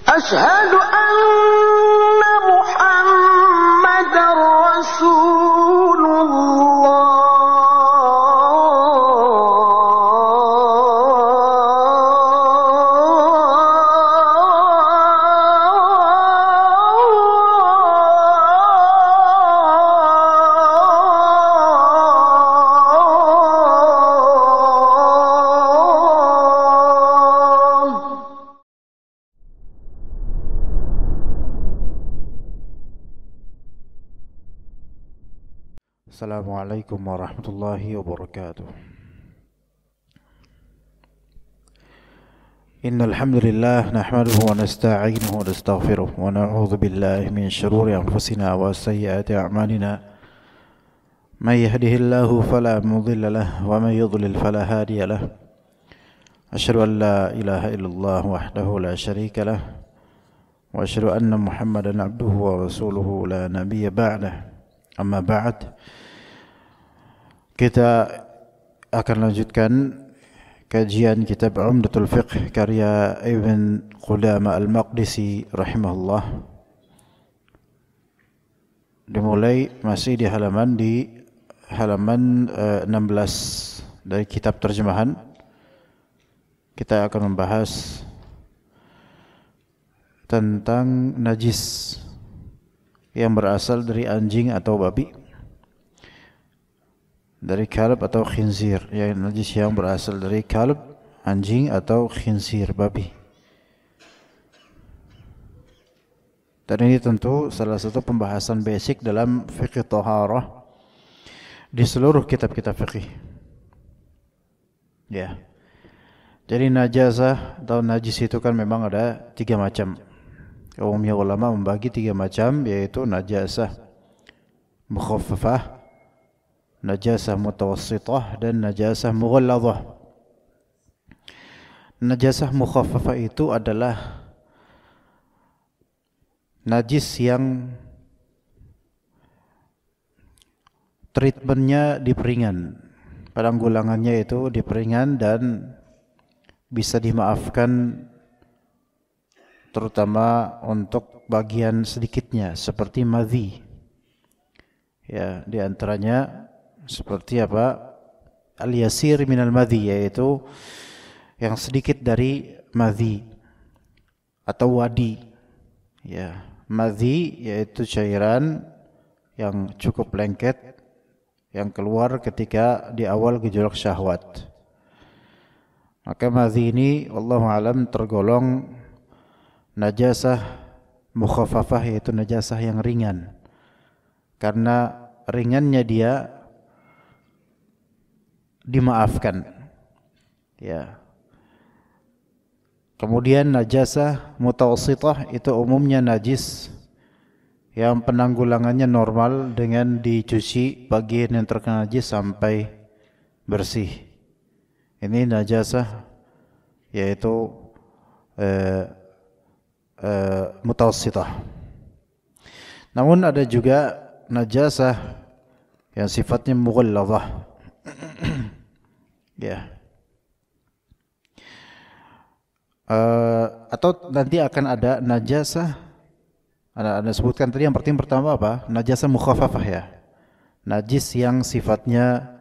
أشهد أن محمدا رسول Assalamualaikum warahmatullahi wabarakatuh. Innal hamdalillah nahmaduhu wa nasta'inuhu wa nastaghfiruh wa na'udzu billahi min shururi anfusina wa sayyiati a'malina. May yahdihillahu fala mudilla lahu wa may yudlil fala hadiya lahu. Asyhadu an la ilaha illallah wahdahu la syarika lahu wa asyhadu anna Muhammadan abduhu wa rasuluhu la nabiyya ba'dah. Amma ba'd. Kita akan lanjutkan kajian kitab Umdatul Fiqh karya Ibn Qudamah Al-Maqdisi rahimahullah. Dimulai masih di halaman 16 dari kitab terjemahan. Kita akan membahas tentang najis yang berasal dari anjing atau babi, dari kalb atau khinzir, yang najis yang berasal dari kalb, anjing atau khinzir, babi. Dan ini tentu salah satu pembahasan basic dalam fikih taharah di seluruh kitab-kitab fikih. Ya. Jadi najasah atau najis itu kan memang ada 3 macam. Umumnya ulama membagi 3 macam, yaitu najasah mukhaffafah, najasah mutawassithah, dan najasah mughalladhah. Najasah mukhaffafah itu adalah najis yang treatmentnya diperingan, penanggulangannya itu diperingan dan bisa dimaafkan, terutama untuk bagian sedikitnya seperti madhi. Ya, di antaranya seperti apa? Al-yasir minal madhi, yaitu yang sedikit dari madhi atau wadi. Ya, madhi yaitu cairan yang cukup lengket yang keluar ketika di awal gejolak syahwat. Maka madhi ini wallahu alam tergolong najasah mukhaffafah, yaitu najasah yang ringan. Karena ringannya dia dimaafkan. Ya. Kemudian najasah mutawassithah itu umumnya najis yang penanggulangannya normal dengan dicuci bagian yang terkena najis sampai bersih. Ini najasah yaitu mutawassithah. Namun ada juga najasah yang sifatnya mughalladhah. Ya. Atau nanti akan ada najasah, Anda sebutkan tadi yang pertama apa? Najasah mukhaffafah, ya. Najis yang sifatnya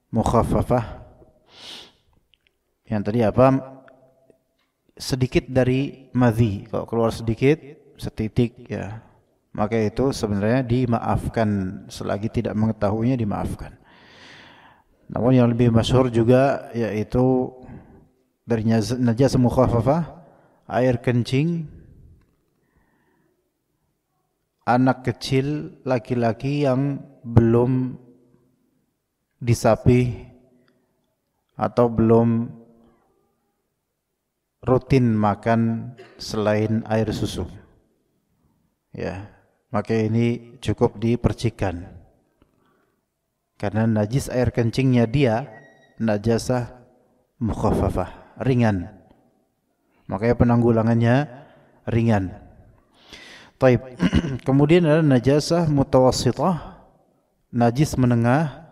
mukhaffafah. Yang tadi apa? Sedikit dari madhi. Kalau keluar sedikit, setitik, ya, maka itu sebenarnya dimaafkan selagi tidak mengetahuinya, dimaafkan. Namun yang lebih masyhur juga yaitu dari najasah mukhaffafah, air kencing anak kecil laki-laki yang belum disapi atau belum rutin makan selain air susu. Ya, maka ini cukup dipercikan. Karena najis air kencingnya dia najasah mukhaffafah, ringan. Makanya penanggulangannya ringan. Taib. Kemudian ada najasah mutawassithah, najis menengah,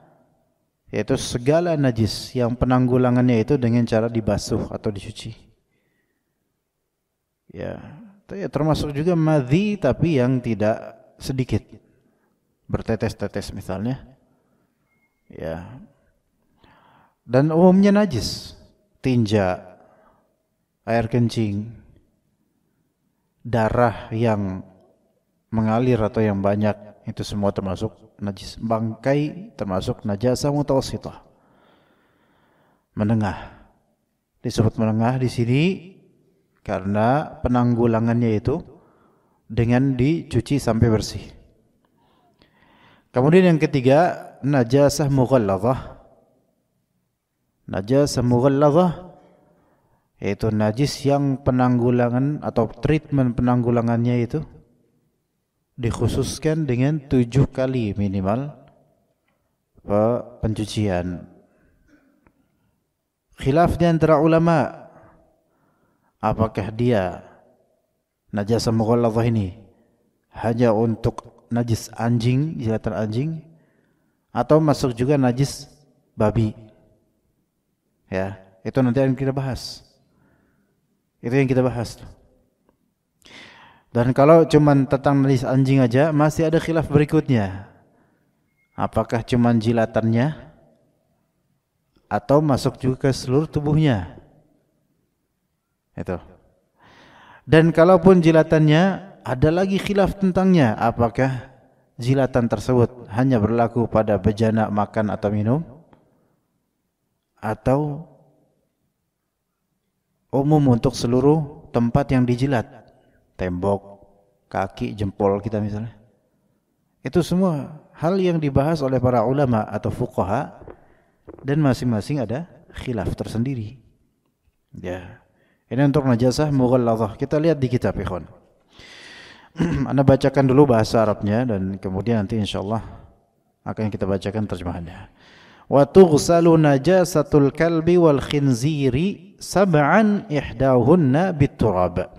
yaitu segala najis yang penanggulangannya itu dengan cara dibasuh atau dicuci. Ya, Termasuk juga madhi tapi yang tidak sedikit, bertetes-tetes misalnya. Ya. Dan umumnya najis, tinja, air kencing, darah yang mengalir atau yang banyak, itu semua termasuk najis. Bangkai termasuk najasa mutawassithah, menengah. Disebut menengah di sini karena penanggulangannya itu dengan dicuci sampai bersih. Kemudian yang ketiga, najasah mughalladhah. Najasah mughalladhah yaitu najis yang penanggulangan atau treatment penanggulangannya itu dikhususkan dengan 7 kali minimal pencucian. Khilaf di antara ulama, apakah dia najasah mughalladhah ini hanya untuk najis anjing, jilatan anjing, atau masuk juga najis babi. Ya, itu nanti yang kita bahas. Itu yang kita bahas. Dan kalau cuman tentang najis anjing aja, masih ada khilaf berikutnya. Apakah cuman jilatannya atau masuk juga ke seluruh tubuhnya? Itu. Dan kalaupun jilatannya, ada lagi khilaf tentangnya. Apakah jilatan tersebut hanya berlaku pada bejana makan atau minum, atau umum untuk seluruh tempat yang dijilat, tembok, kaki, jempol kita misalnya. Itu semua hal yang dibahas oleh para ulama atau fuqaha, dan masing-masing ada khilaf tersendiri. Ya. Ini untuk najasah mughalladhah. Kita lihat di kitab, ikhwan. Anda bacakan dulu bahasa Arabnya dan kemudian nanti insyaallah akan kita bacakan terjemahannya. Wa tughsalu najasatul kalbi wal khinziri sab'an ihdahunna biturab.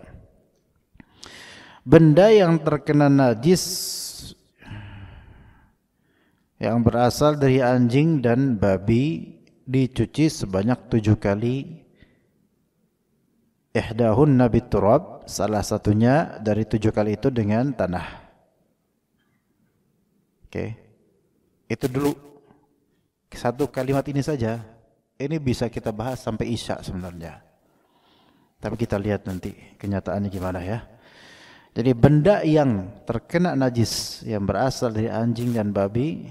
Benda yang terkena najis yang berasal dari anjing dan babi dicuci sebanyak 7 kali. Ihdahunna biturab, salah satunya dari 7 kali itu dengan tanah. Oke. Itu dulu. Satu kalimat ini saja. Ini bisa kita bahas sampai Isya sebenarnya. Tapi kita lihat nanti kenyataannya gimana ya. Jadi benda yang terkena najis yang berasal dari anjing dan babi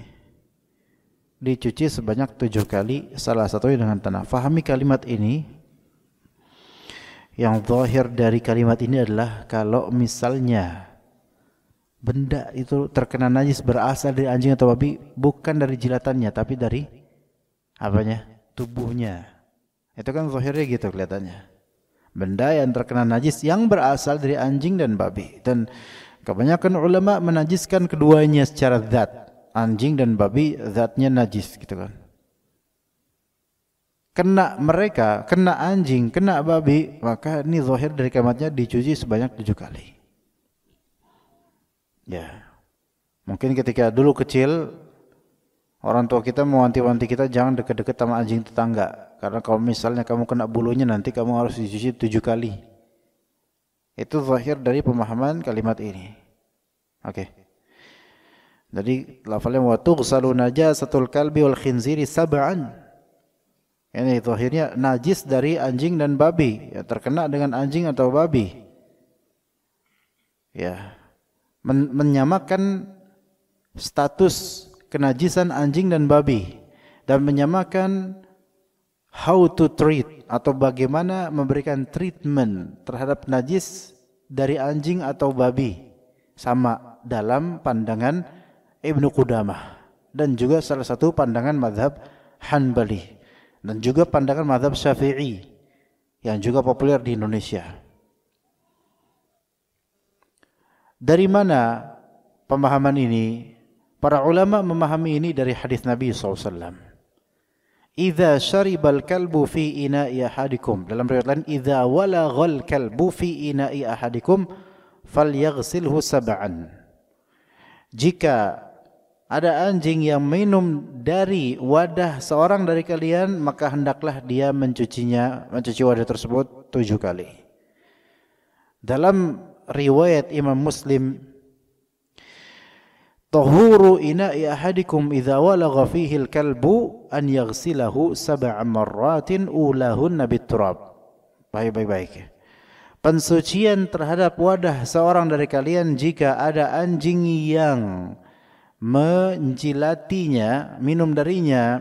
dicuci sebanyak 7 kali, salah satunya dengan tanah. Fahami kalimat ini. Yang zahir dari kalimat ini adalah kalau misalnya benda itu terkena najis berasal dari anjing atau babi, bukan dari jilatannya tapi dari apanya? Tubuhnya. Itu kan zahirnya gitu kelihatannya. Benda yang terkena najis yang berasal dari anjing dan babi. Dan kebanyakan ulama menajiskan keduanya secara zat. Anjing dan babi zatnya najis gitu kan. Kena mereka, kena anjing, kena babi, maka ini zahir dari kalimatnya dicuci sebanyak 7 kali. Ya. Mungkin ketika dulu kecil orang tua kita mewanti-wanti kita jangan dekat-dekat sama anjing tetangga, karena kalau misalnya kamu kena bulunya nanti kamu harus dicuci 7 kali. Itu zahir dari pemahaman kalimat ini. Oke. Jadi lafalnya wa tughsalu najasatul kalbi wal khinziri sab'an. Ini zahirnya najis dari anjing dan babi, ya, terkena dengan anjing atau babi. Ya. Menyamakan status kenajisan anjing dan babi dan menyamakan how to treat atau bagaimana memberikan treatment terhadap najis dari anjing atau babi, sama dalam pandangan Ibnu Qudamah dan juga salah satu pandangan mazhab Hanbali dan juga pandangan mazhab Syafi'i yang juga populer di Indonesia. Dari mana pemahaman ini? Para ulama memahami ini dari hadis Nabi SAW. Idza syaribal kalbu fi ina'i ahadikum. Dalam riwayat lain, idza walaghal kalbu fi ina'i ahadikum falyaghsilhu sab'an. Jika ada anjing yang minum dari wadah seorang dari kalian, maka hendaklah dia mencuci wadah tersebut 7 kali. Dalam riwayat Imam Muslim, tahuru ina'i ahadikum idza walagha fihi al-kalbu an yaghsilahu 7 marratin ulahunna bit-turab. Baik. Pensucian terhadap wadah seorang dari kalian jika ada anjing yang menjilatinya, minum darinya,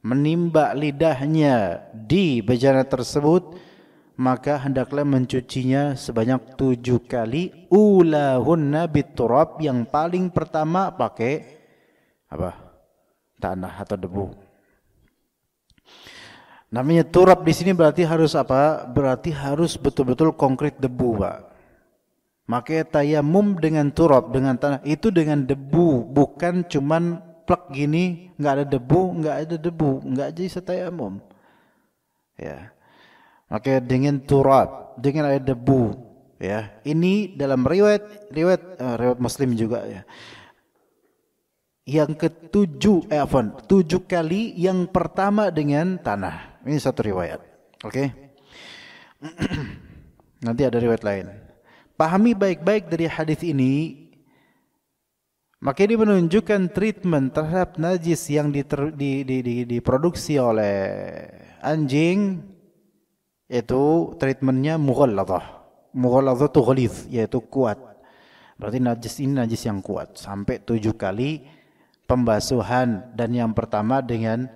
menimba lidahnya di bejana tersebut, maka hendaklah mencucinya sebanyak 7 kali. Ulahunna biturab, yang paling pertama pakai apa? Tanah atau debu. Namanya turab di sini berarti harus apa? Berarti harus betul-betul konkret debu, Pak. Makanya tayamum dengan turab, dengan tanah, itu dengan debu, bukan cuman plek gini, nggak ada debu, nggak jadi setayamum. Ya. Makanya dengan turab, dengan ada debu, ya. Ini dalam riwayat Muslim juga, ya. Yang ke-7 7 kali, yang pertama dengan tanah. Ini satu riwayat. Oke. Nanti ada riwayat lain. Pahami baik-baik dari hadis ini. Maka ini menunjukkan treatment terhadap najis yang diproduksi oleh anjing, yaitu treatmentnya mughalladhah. Mughalladhah itu ghalidh, yaitu kuat. Berarti najis ini najis yang kuat. Sampai 7 kali pembasuhan, dan yang pertama dengan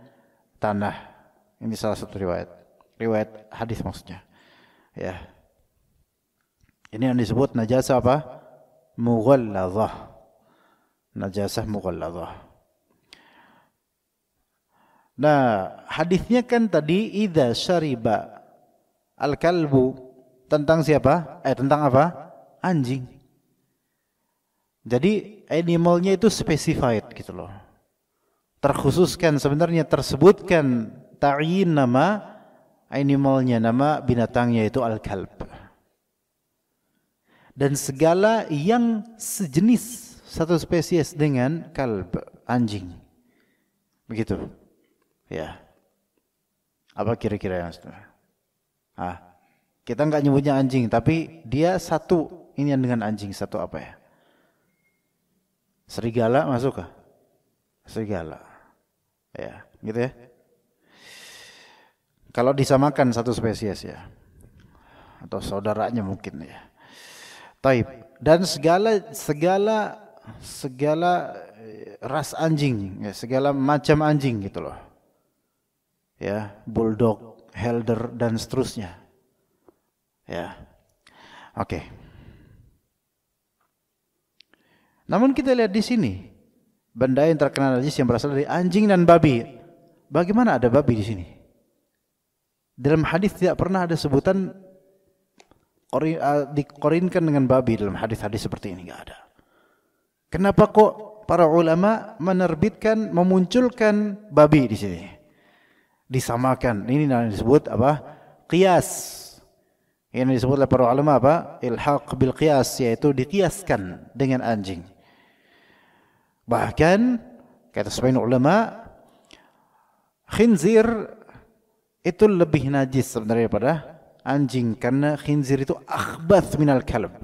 tanah. Ini salah satu riwayat hadis maksudnya. Ya. Ini yang disebut najasah apa? Mughalladhah. Najasah mughalladhah. Nah, hadisnya kan tadi idza syariba al-kalbu, tentang siapa? Tentang apa? Anjing. Jadi animalnya itu specified gitu loh. Terkhususkan, sebenarnya tersebutkan ta'yin nama animalnya, nama binatangnya itu al-kalb. Dan segala yang sejenis, satu spesies dengan kalb, anjing. Begitu. Ya. Apa kira-kira yang kita enggak nyebutnya anjing, tapi dia satu ini yang dengan anjing, satu apa ya? Serigala masuk kah? Serigala. Ya, gitu ya. Kalau disamakan satu spesies ya. Atau saudaranya mungkin ya. Taib. Dan segala ras anjing, ya, segala macam anjing gitu loh. Ya, bulldog, helder dan seterusnya. Ya. Oke. Namun kita lihat di sini, benda yang terkena najis yang berasal dari anjing dan babi. Bagaimana ada babi di sini? Dalam hadis tidak pernah ada sebutan dikorinkan dengan babi dalam hadis-hadis seperti ini, enggak ada. Kenapa kok para ulama menerbitkan, memunculkan babi di sini? Disamakan. Ini yang disebut apa? Qiyas. Ini disebut oleh para ulama apa? Ilhaq bil qiyas, yaitu dikiaskan dengan anjing. Bahkan kata sebagian ulama, khinzir itu lebih najis sebenarnya daripada anjing, karena khinzir itu akhbath minal kalb.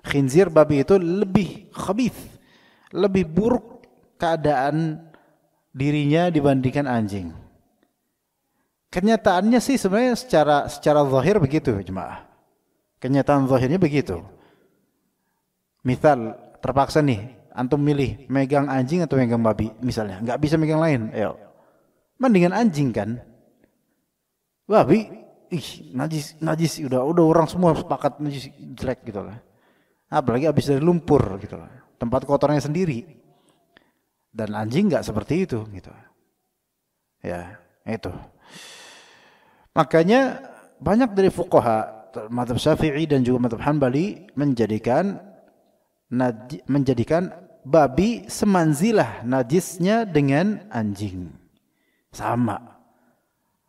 Khinzir, babi itu lebih khabith, lebih buruk keadaan dirinya dibandingkan anjing. Kenyataannya sih sebenarnya secara zahir begitu, jemaah. Kenyataan zahirnya begitu. Misal terpaksa nih antum milih megang anjing atau megang babi misalnya, nggak bisa megang lain, ayo. Mendingan anjing kan? Babi, najis udah orang semua sepakat najis, jelek gitu lah. Apalagi habis dari lumpur gitu lah. Tempat kotornya sendiri. Dan anjing nggak seperti itu gitu. Ya, itu. Makanya banyak dari fuqaha mazhab Syafi'i dan juga mazhab Hanbali menjadikan babi semanzilah najisnya dengan anjing. Sama.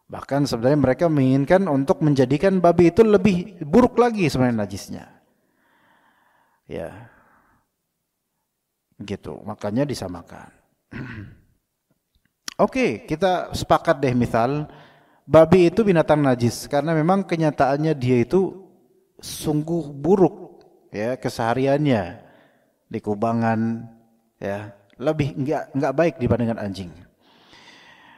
Bahkan sebenarnya mereka menginginkan untuk menjadikan babi itu lebih buruk lagi sebenarnya najisnya. Ya. Gitu. Makanya disamakan. Oke, kita sepakat deh misal babi itu binatang najis karena memang kenyataannya dia itu sungguh buruk, ya, kesehariannya di kubangan, ya, lebih enggak baik dibandingkan anjing.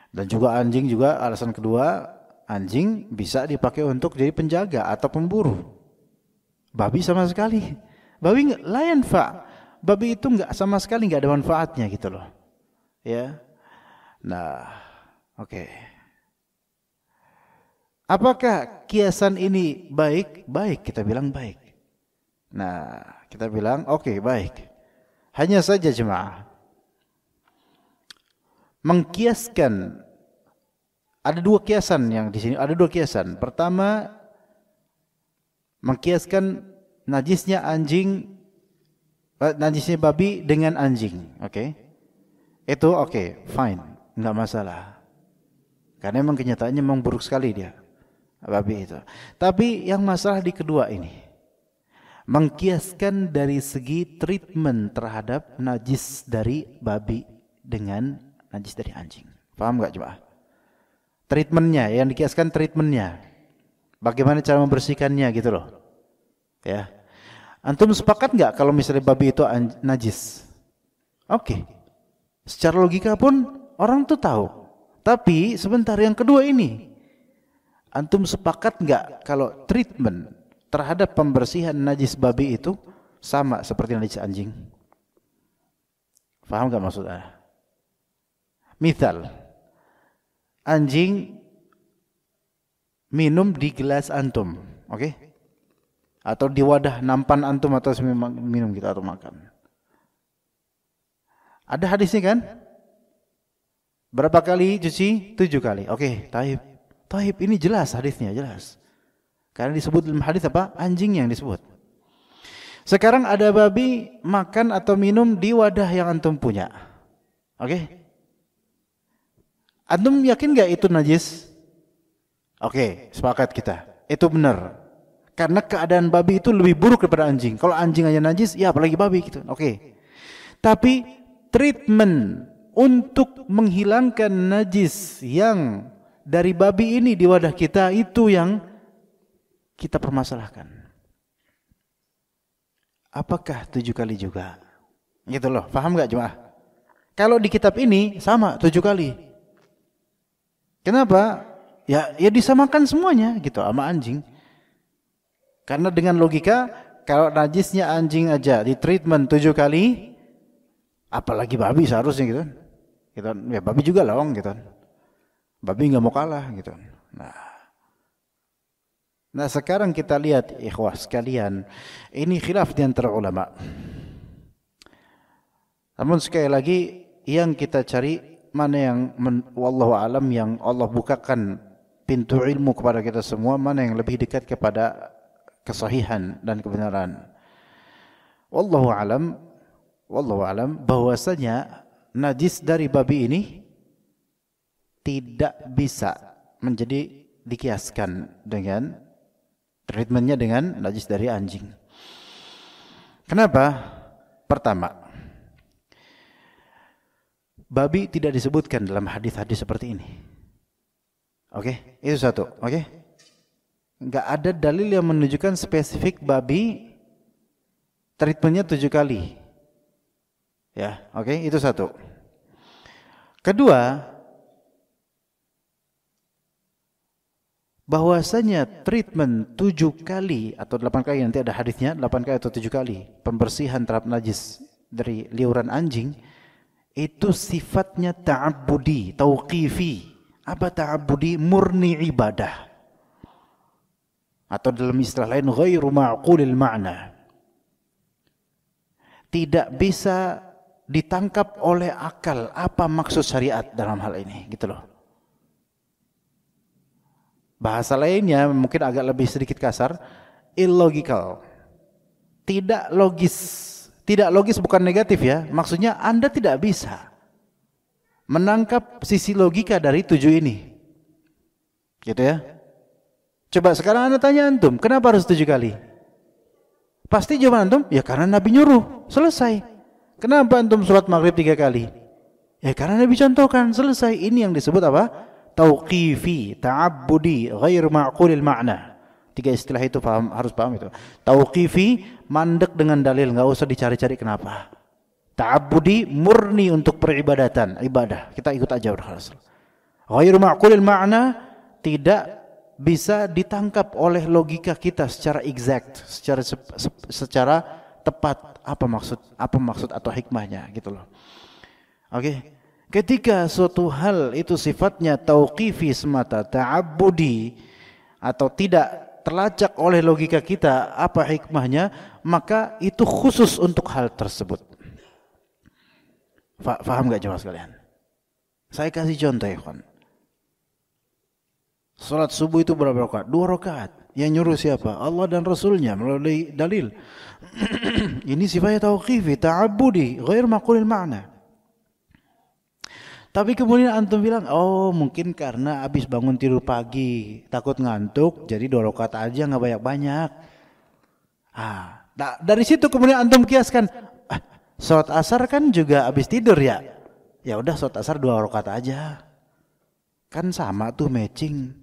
Dan juga anjing juga alasan kedua, anjing bisa dipakai untuk jadi penjaga atau pemburu. Babi sama sekali, babi la yanfa. Babi itu enggak sama sekali enggak ada manfaatnya gitu loh. Ya. Nah, oke. Apakah kiasan ini baik? Baik, kita bilang baik. Nah, kita bilang oke, baik. Hanya saja jemaah, mengkiaskan, ada dua kiasan yang di sini, ada dua kiasan. Pertama, mengkiaskan najisnya babi dengan anjing, oke? Itu oke, fine, enggak masalah. Karena memang kenyataannya memang buruk sekali dia, babi itu. Tapi yang masalah di kedua ini, mengkiaskan dari segi treatment terhadap najis dari babi dengan najis dari anjing. Paham enggak coba? Treatmentnya, yang dikiaskan treatmentnya. Bagaimana cara membersihkannya gitu loh. Ya. Antum sepakat enggak kalau misalnya babi itu najis? Oke. Secara logika pun orang tuh tahu. Tapi sebentar, yang kedua ini, antum sepakat enggak kalau treatment terhadap pembersihan najis babi itu sama seperti najis anjing? Paham enggak maksudnya? Misal, anjing minum di gelas antum, oke? Atau di wadah nampan antum atau minum gitu atau makan. Ada hadisnya kan? Berapa kali cuci? 7 kali. Oke, taib. Taib ini jelas hadisnya, jelas. Karena disebut dalam hadis apa? Anjing yang disebut. Sekarang ada babi makan atau minum di wadah yang antum punya. Oke? Antum yakin enggak itu najis? Oke, sepakat kita. Itu benar. Karena keadaan babi itu lebih buruk daripada anjing. Kalau anjing aja najis, ya apalagi babi gitu. Oke. Tapi treatment untuk menghilangkan najis yang dari babi ini di wadah kita, itu yang kita permasalahkan. Apakah 7 kali juga? Gitu loh. Paham enggak jemaah? Kalau di kitab ini sama 7 kali. Kenapa? Ya disamakan semuanya gitu sama anjing. Karena dengan logika, kalau najisnya anjing aja di treatment 7 kali, apalagi babi seharusnya gitu. Gitu. Ya babi juga lawang gitu. Babi enggak mau kalah gitu. Nah, sekarang kita lihat ikhwah sekalian, ini khilaf di antara ulama. Namun sekali lagi yang kita cari mana yang wallahu alam, yang Allah bukakan pintu ilmu kepada kita semua, mana yang lebih dekat kepada kesahihan dan kebenaran. Wallahu alam bahwasanya najis dari babi ini tidak bisa menjadi dikiaskan dengan treatmentnya dengan najis dari anjing. Kenapa? Pertama, babi tidak disebutkan dalam hadis-hadis seperti ini. Oke, itu satu. Oke, enggak ada dalil yang menunjukkan spesifik babi treatmentnya 7 kali. Ya, oke, itu satu. Kedua, bahwasanya treatment 7 kali atau 8 kali, nanti ada hadisnya 8 kali atau 7 kali pembersihan terhadap najis dari liuran anjing, itu sifatnya ta'abbudi, tauqifi. Apa ta'abbudi? Murni ibadah. Atau dalam istilah lain, ghairu ma'qulil ma'na. Tidak bisa ditangkap oleh akal apa maksud syariat dalam hal ini, gitu loh. Bahasa lainnya mungkin agak lebih sedikit kasar, illogical. Tidak logis. Tidak logis bukan negatif ya. Maksudnya Anda tidak bisa menangkap sisi logika dari 7 ini. Gitu ya. Coba sekarang Anda tanya antum, kenapa harus 7 kali? Pasti jawaban antum, ya karena Nabi nyuruh. Selesai. Kenapa antum sholat maghrib 3 kali? Ya karena Nabi contohkan. Selesai. Ini yang disebut apa? Tauqifi, ta'abbudi, ghair ma'qulil ma'na. Tiga istilah itu harus paham itu. Tauqifi, mandek dengan dalil, nggak usah dicari-cari kenapa. Ta'abbudi, murni untuk peribadatan, ibadah. Kita ikut aja udah khalas. Ghairu ma'qulil ma'na, tidak bisa ditangkap oleh logika kita secara exact, secara tepat apa maksud atau hikmahnya gitu loh. Oke. Ketika suatu hal itu sifatnya tauqifi semata, ta'abbudi atau tidak terlacak oleh logika kita apa hikmahnya, maka itu khusus untuk hal tersebut. Faham enggak jemaah sekalian? Saya kasih contoh ya, kawan. Salat subuh itu berapa rakaat? 2 rakaat. Yang nyuruh siapa? Allah dan Rasulnya melalui dalil. Ini sifatnya tauqifi, ta'abbudi, ghair maqulil ma'na. Tapi kemudian antum bilang, oh mungkin karena habis bangun tidur pagi, takut ngantuk, jadi 2 rakaat aja, nggak banyak-banyak. Dari situ kemudian antum kiaskan, salat asar kan juga habis tidur ya. Ya udah salat asar 2 rakaat aja. Kan sama tuh matching.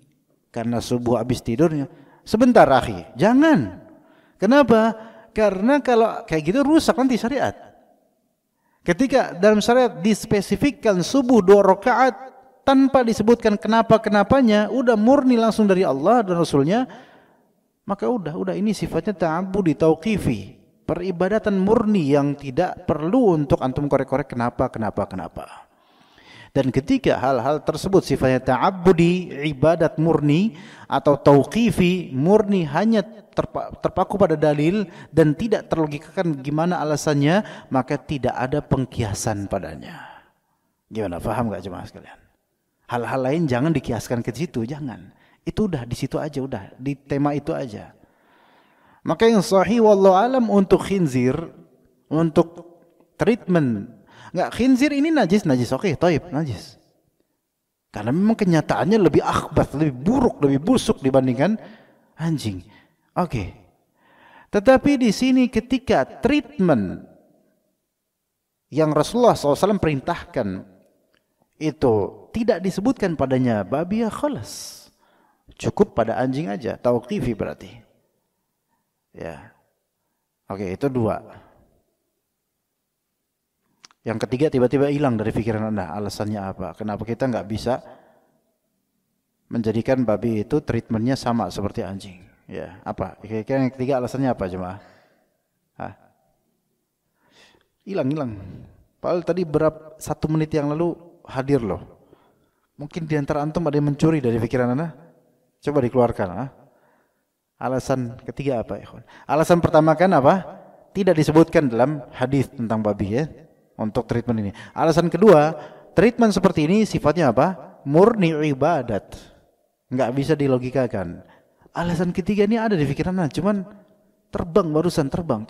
Karena subuh habis tidurnya. Sebentar akhi, jangan. Kenapa? Karena kalau kayak gitu rusak nanti syariat. Ketika dalam syariat dispesifikkan subuh 2 rakaat tanpa disebutkan kenapa-kenapanya, udah murni langsung dari Allah dan Rasulnya, maka udah ini sifatnya ta'abbudi tauqifi, peribadatan murni yang tidak perlu untuk antum korek-korek kenapa. Dan ketika hal-hal tersebut sifatnya ta'abbudi, ibadat murni atau tauqifi, murni hanya terpaku pada dalil dan tidak terlogikakan gimana alasannya, maka tidak ada pengkiasan padanya. Gimana, paham enggak jemaah sekalian? Hal-hal lain jangan dikiaskan ke situ, jangan. Itu udah di situ aja, udah di tema itu aja. Maka yang sahih wallahu alam untuk khinzir, untuk treatment, enggak khinzir ini najis, oke, taib, najis. Karena memang kenyataannya lebih akhbath, lebih buruk, lebih busuk dibandingkan anjing. Oke. Tetapi di sini ketika treatment yang Rasulullah SAW perintahkan itu tidak disebutkan padanya babi, ya khalas. Cukup pada anjing aja, tauqifi berarti. Ya. Oke, itu 2. Yang ketiga tiba-tiba hilang dari pikiran Anda. Alasannya apa? Kenapa kita nggak bisa menjadikan babi itu treatmentnya sama seperti anjing? Ya, apa? Kira-kira yang ketiga alasannya apa jemaah? Hilang. Padahal tadi 1 menit yang lalu hadir loh. Mungkin di antara antum ada yang mencuri dari pikiran Anda. Coba dikeluarkan. Alasan ketiga apa, ikhwan? Alasan pertama kan apa? Tidak disebutkan dalam hadis tentang babi ya. Untuk treatment ini. Alasan kedua, treatment seperti ini sifatnya apa? Murni ibadat. Enggak bisa dilogikakan. Alasan ketiga ini ada di pikiran Anda, cuman barusan terbang.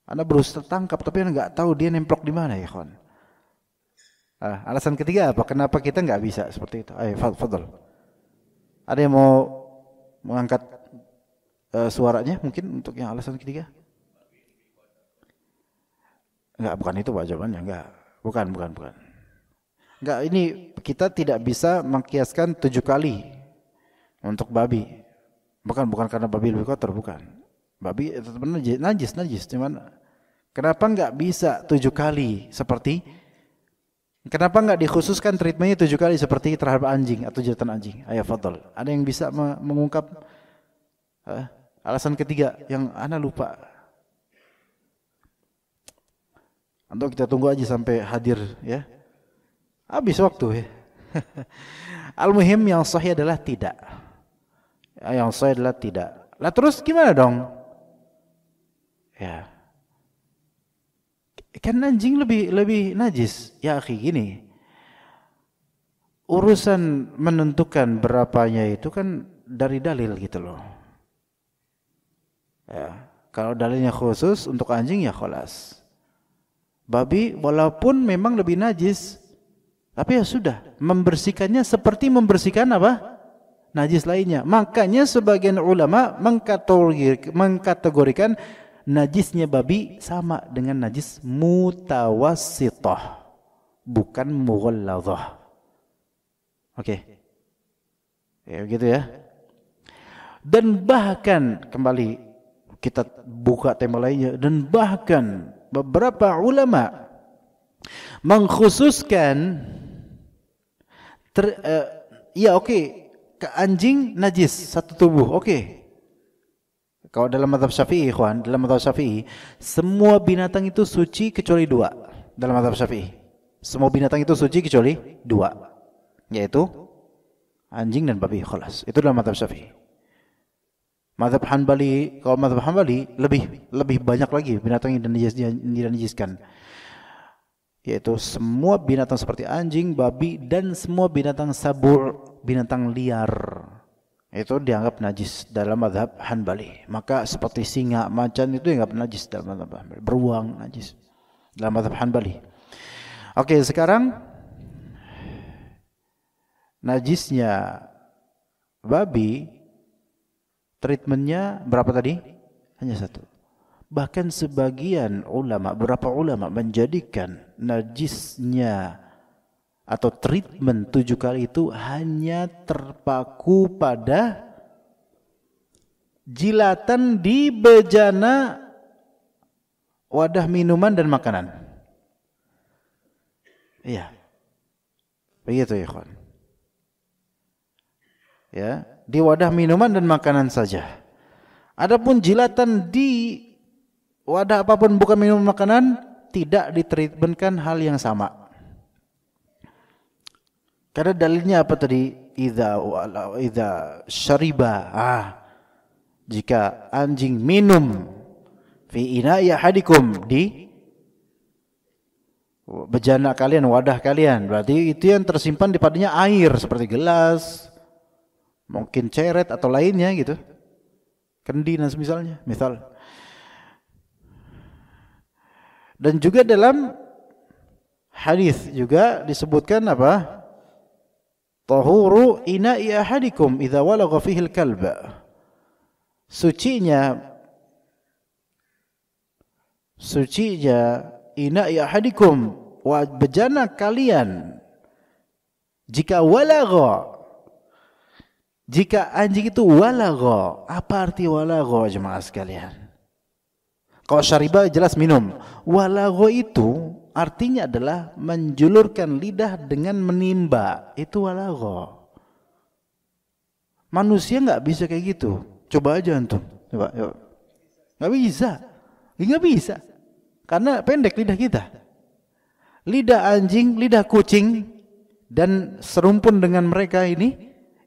Anda berusaha tangkap tapi Anda enggak tahu dia nemplok di mana ya, kawan. Alasan ketiga apa? Kenapa kita enggak bisa seperti itu? Ayo, fadhal. Ada yang mau mengangkat suaranya mungkin untuk yang alasan ketiga? Enggak, bukan itu Pak jawabannya, enggak. Bukan. Enggak, ini kita tidak bisa mengkiaskan 7 kali untuk babi. Bukan karena babi lebih kotor, bukan. Babi tetap najis, cuman kenapa enggak bisa 7 kali seperti, kenapa enggak dikhususkan treatmentnya 7 kali seperti terhadap anjing atau jantan anjing? Ayo fadhal. Ada yang bisa mengungkap alasan ketiga yang Ana lupa? Atau kita tunggu aja sampai hadir ya. Habis waktu ya. Al-muhim yang sahih adalah tidak. Yang sahih adalah tidak. Lah terus gimana dong? Ya. Kan anjing lebih najis. Ya akhi, gini. Urusan menentukan berapanya itu kan dari dalil gitu loh. Ya, kalau dalilnya khusus untuk anjing ya khalas. Babi walaupun memang lebih najis, tapi ya sudah, membersihkannya seperti membersihkan apa? Najis lainnya. Makanya sebagian ulama mengkategorikan najisnya babi sama dengan najis mutawassithah, bukan mughalladhah. Oke. Ya gitu ya. Dan bahkan kembali kita buka tema lainnya, dan bahkan beberapa ulama mengkhususkan anjing najis satu tubuh, Kalau dalam mazhab Syafi'i, ikhwan, dalam mazhab Syafi'i, semua binatang itu suci kecuali dua. Dalam mazhab Syafi'i, semua binatang itu suci kecuali dua, yaitu anjing dan babi, khalas. Itu dalam mazhab Syafi'i. Mazhab Hanbali, kalau mazhab Hanbali lebih banyak lagi binatang yang dinajiskan, yaitu semua binatang seperti anjing, babi, dan semua binatang sabur, binatang liar, itu dianggap najis dalam mazhab Hanbali. Maka seperti singa, macan itu dianggap najis dalam mazhab Hanbali. Beruang najis dalam mazhab Hanbali. Oke, sekarang najisnya babi, treatmentnya berapa tadi? Hanya satu. Bahkan sebagian ulama, beberapa ulama menjadikan najisnya atau treatment 7 kali itu hanya terpaku pada jilatan di bejana wadah minuman dan makanan. Iya. Begitu ya, kawan. Ya, di wadah minuman dan makanan saja. Adapun jilatan di wadah apapun bukan minuman makanan tidak ditreatmentkan hal yang sama. Karena dalilnya apa tadi? Idza syariba. Jika anjing minum fi ina'i ahadikum, di bejana kalian, wadah kalian, berarti itu yang tersimpan di padanya air seperti gelas, mungkin ceret atau lainnya gitu, kendi dan semisalnya, misal. Dan juga dalam hadis juga disebutkan apa? Tahuru ina'i ahadikum idza walagha fihi al-kalb. Sucinya ina'i ahadikum, bejana kalian, jika walagha, jika anjing itu walagha. Apa arti walagha, jemaah sekalian? Kalau syariba jelas minum. Walagha itu artinya adalah menjulurkan lidah dengan menimba. Itu walagha. Manusia nggak bisa kayak gitu. Coba aja antum. Coba, yuk. Nggak bisa. Nggak bisa. Karena pendek lidah kita. Lidah anjing, lidah kucing, dan serumpun dengan mereka ini,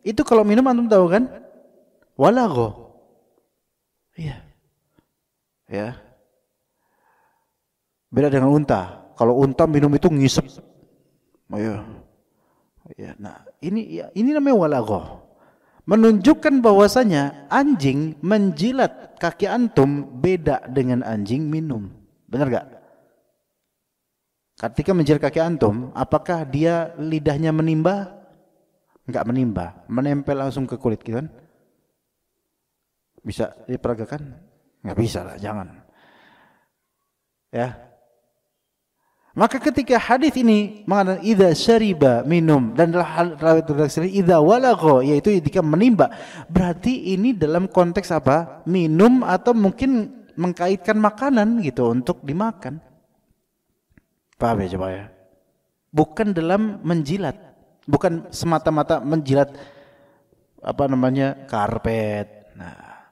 itu kalau minum antum tahu kan? Walagha. Iya. Ya. Beda dengan unta. Kalau unta minum itu ngisep. Ya. Nah, ini namanya walagha. Menunjukkan bahwasanya anjing menjilat kaki antum beda dengan anjing minum. Benar gak? Ketika menjilat kaki antum, apakah dia lidahnya menimba? Enggak menimba, menempel langsung ke kulit gitu kan? Bisa diperagakan? Enggak bisa lah, jangan. Ya. Maka ketika hadis ini mengatakan idza syariba minum, dan dalam idza walagha, yaitu jika menimba, berarti ini dalam konteks apa? Minum atau mungkin mengkaitkan makanan gitu untuk dimakan. Paham ya coba ya? Bukan dalam menjilat, bukan semata-mata menjilat karpet. Nah,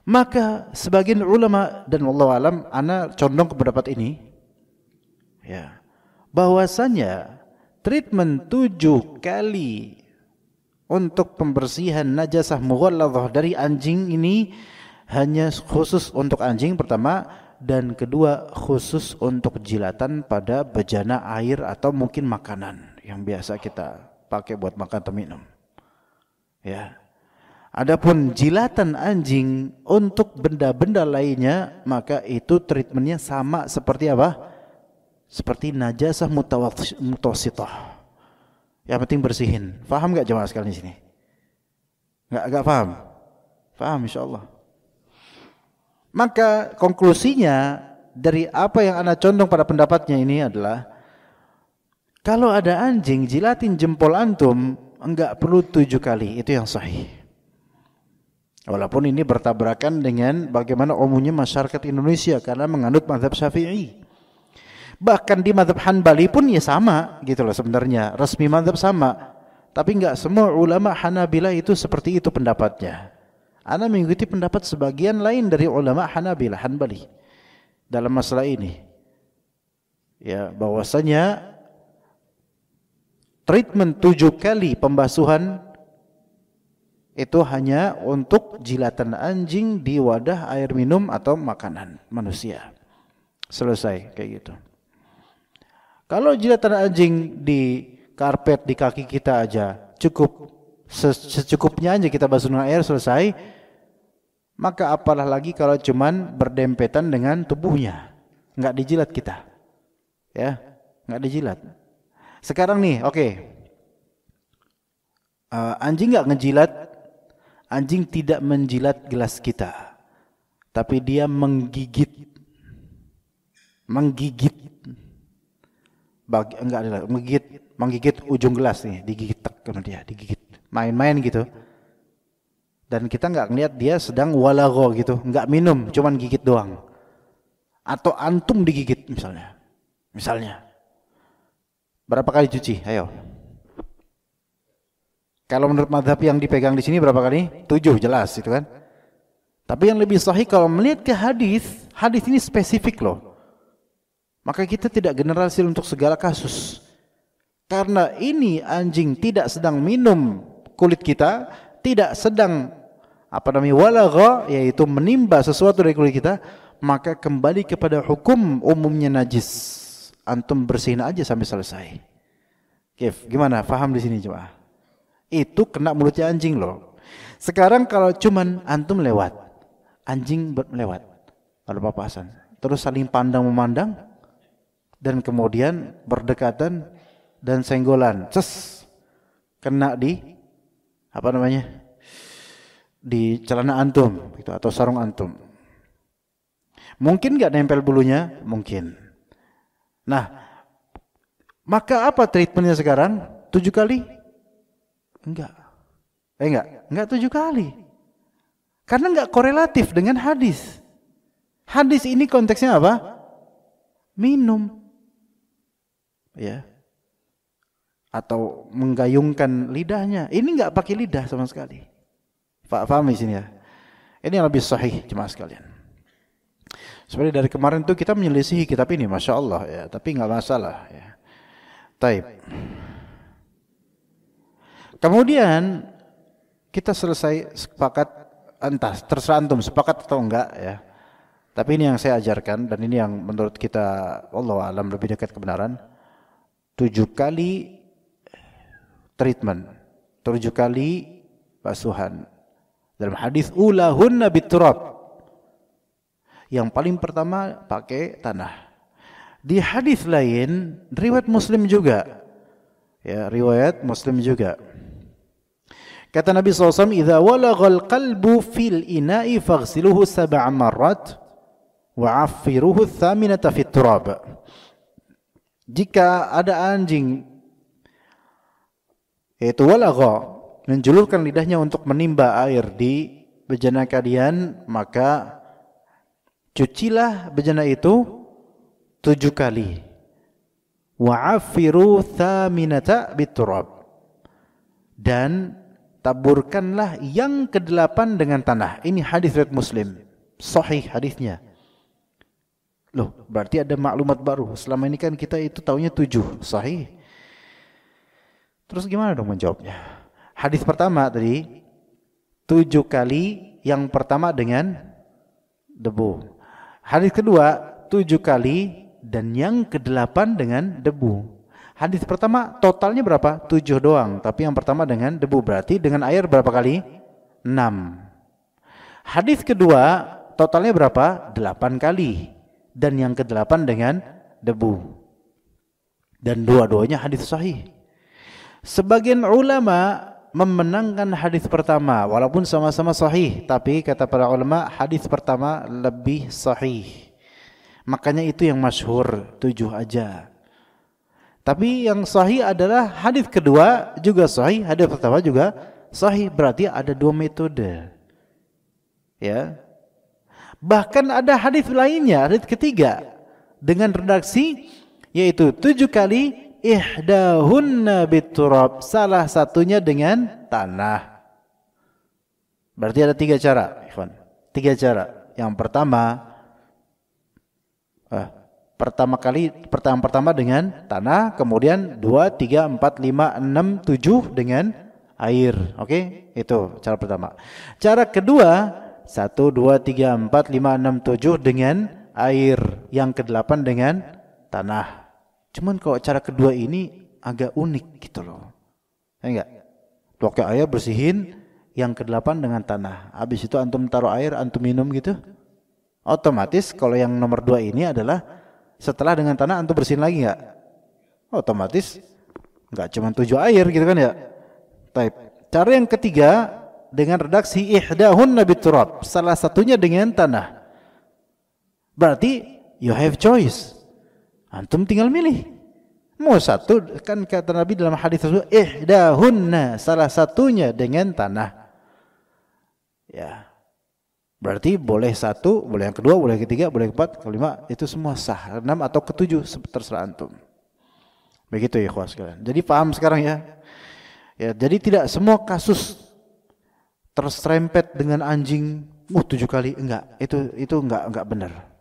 maka sebagian ulama, dan wallahu alam, ana condong ke pendapat ini, ya, bahwasanya treatment 7 kali untuk pembersihan najasah mughalladhah dari anjing ini hanya khusus untuk anjing pertama, dan kedua khusus untuk jilatan pada bejana air atau mungkin makanan yang biasa kita pakai buat makan atau minum. Ya. Adapun jilatan anjing untuk benda-benda lainnya, maka itu treatmentnya sama seperti apa? Seperti najasah mutawassithah. Yang penting bersihin. Paham enggak jemaah sekalian di sini? Enggak paham? Paham insyaallah. Maka konklusinya dari apa yang ana condong pada pendapatnya ini adalah, kalau ada anjing jilatin jempol antum, enggak perlu 7 kali, itu yang sahih. Walaupun ini bertabrakan dengan bagaimana umumnya masyarakat Indonesia karena menganut mazhab Syafi'i. Bahkan di mazhab Hanbali pun ya sama gitu loh sebenarnya, resmi mazhab sama. Tapi enggak semua ulama Hanabilah itu seperti itu pendapatnya. Ana mengikuti pendapat sebagian lain dari ulama Hanabilah, Hanbali dalam masalah ini. Ya, bahwasanya treatment 7 kali pembasuhan itu hanya untuk jilatan anjing di wadah air minum atau makanan manusia. Selesai kayak gitu. Kalau jilatan anjing di karpet di kaki kita aja cukup secukupnya aja kita basuh dengan air selesai, maka apalah lagi kalau cuman berdempetan dengan tubuhnya, nggak dijilat kita, ya, nggak dijilat. Sekarang nih, oke, anjing nggak ngejilat, anjing tidak menjilat gelas kita, tapi dia menggigit. Menggigit ujung gelas nih, digigit sama dia, digigit, main-main gitu. Dan kita nggak ngeliat dia sedang walagho gitu, nggak minum, cuman gigit doang. Atau antum digigit misalnya. Berapa kali cuci? Ayo. Kalau menurut mazhab yang dipegang di sini berapa kali? 7 jelas itu kan. Tapi yang lebih sahih kalau melihat ke hadis ini spesifik loh. Maka kita tidak generalisir untuk segala kasus. Karena ini anjing tidak sedang minum kulit kita, tidak sedang walagha, yaitu menimba sesuatu dari kulit kita, maka kembali kepada hukum umumnya najis. Antum bersihin aja sampai selesai. Kif, gimana? Faham di sini coba? Itu kena mulutnya anjing loh. Sekarang kalau cuman antum lewat, anjing lewat, ada papasan, terus saling pandang memandang, dan kemudian berdekatan dan senggolan, kena di di celana antum gitu, atau sarung antum. Mungkin nggak nempel bulunya? Mungkin. Nah, maka apa treatmentnya sekarang? 7 kali? Enggak 7 kali. Karena enggak korelatif dengan hadis. Hadis ini konteksnya apa? Minum. Ya. Atau menggayungkan lidahnya. Ini enggak pakai lidah sama sekali. Paham di sini ya? Ini yang lebih sahih jemaah sekalian. Seperti dari kemarin tuh kita menyelisihi kitab ini, Masya Allah ya, tapi enggak masalah ya. Taib. Kemudian kita selesai sepakat, entah terserah antum sepakat atau enggak ya. Tapi ini yang saya ajarkan dan ini yang menurut kita wallahu alam lebih dekat kebenaran. 7 kali treatment, 7 kali basuhan. Dalam hadis ulahunna biturab. Yang paling pertama pakai tanah. Di hadis lain riwayat Muslim juga. Ya, riwayat Muslim juga. Kata Nabi SAW, "Idza walaghal qalbu fil ina'i faghsiluhu 7 marrat wa 'affiruhu ats-tsaminata fit turab." Jika ada anjing yaitu walagha menjulurkan lidahnya untuk menimba air di bejana kalian, maka cucilah bejana itu 7 kali. Wa 'affiru ats-tsaminata bit turab. Dan taburkanlah yang ke-8 dengan tanah. Ini hadis riwayat Muslim. Sahih hadisnya. Loh, berarti ada maklumat baru. Selama ini kan kita itu taunya 7. Sahih. Terus gimana dong menjawabnya? Hadis pertama tadi 7 kali, yang pertama dengan debu. Hadis kedua 7 kali dan yang ke-8 dengan debu. Hadis pertama totalnya berapa? 7 doang, tapi yang pertama dengan debu, berarti dengan air berapa kali? 6. Hadis kedua totalnya berapa? 8 kali dan yang ke-8 dengan debu. Dan dua-duanya hadis sahih. Sebagian ulama memenangkan hadis pertama walaupun sama-sama sahih, tapi kata para ulama hadis pertama lebih sahih. Makanya itu yang masyhur 7 aja. Tapi yang sahih adalah hadis kedua juga sahih, hadis pertama juga sahih. Berarti ada 2 metode. Ya. Bahkan ada hadis lainnya, hadis ketiga dengan redaksi yaitu 7 kali ihdahunna biturab, salah satunya dengan tanah. Berarti ada 3 cara, ikhwan. 3 cara. Yang pertama dengan tanah, kemudian 2, 3, 4, 5, 6, 7 dengan air. Oke? Itu cara pertama. Cara kedua 1, 2, 3, 4, 5, 6, 7 dengan air. Yang ke-8 dengan tanah. Cuman kalau cara kedua ini agak unik gitu loh. Ya enggak? Pakai air bersihin, yang ke-8 dengan tanah. Habis itu antum taruh air, antum minum gitu. Otomatis kalau yang nomor 2 ini adalah setelah dengan tanah antum bersihin lagi enggak? Otomatis enggak cuma 7 air gitu kan ya. Baik. Cara yang ketiga dengan redaksi ihdahunna biturab, salah satunya dengan tanah. Berarti you have choice. Antum tinggal milih. Mau satu, kan kata Nabi dalam hadis tersebut, ihdahunna, salah satunya dengan tanah. Ya. Berarti boleh 1, boleh yang kedua, boleh yang ketiga, boleh yang keempat, kelima, itu semua sah. 6 atau ke-7 terserah antum. Begitu ya ikhwan sekalian. Jadi paham sekarang ya. Ya, jadi tidak semua kasus terserempet dengan anjing 7 kali, enggak. Itu enggak benar.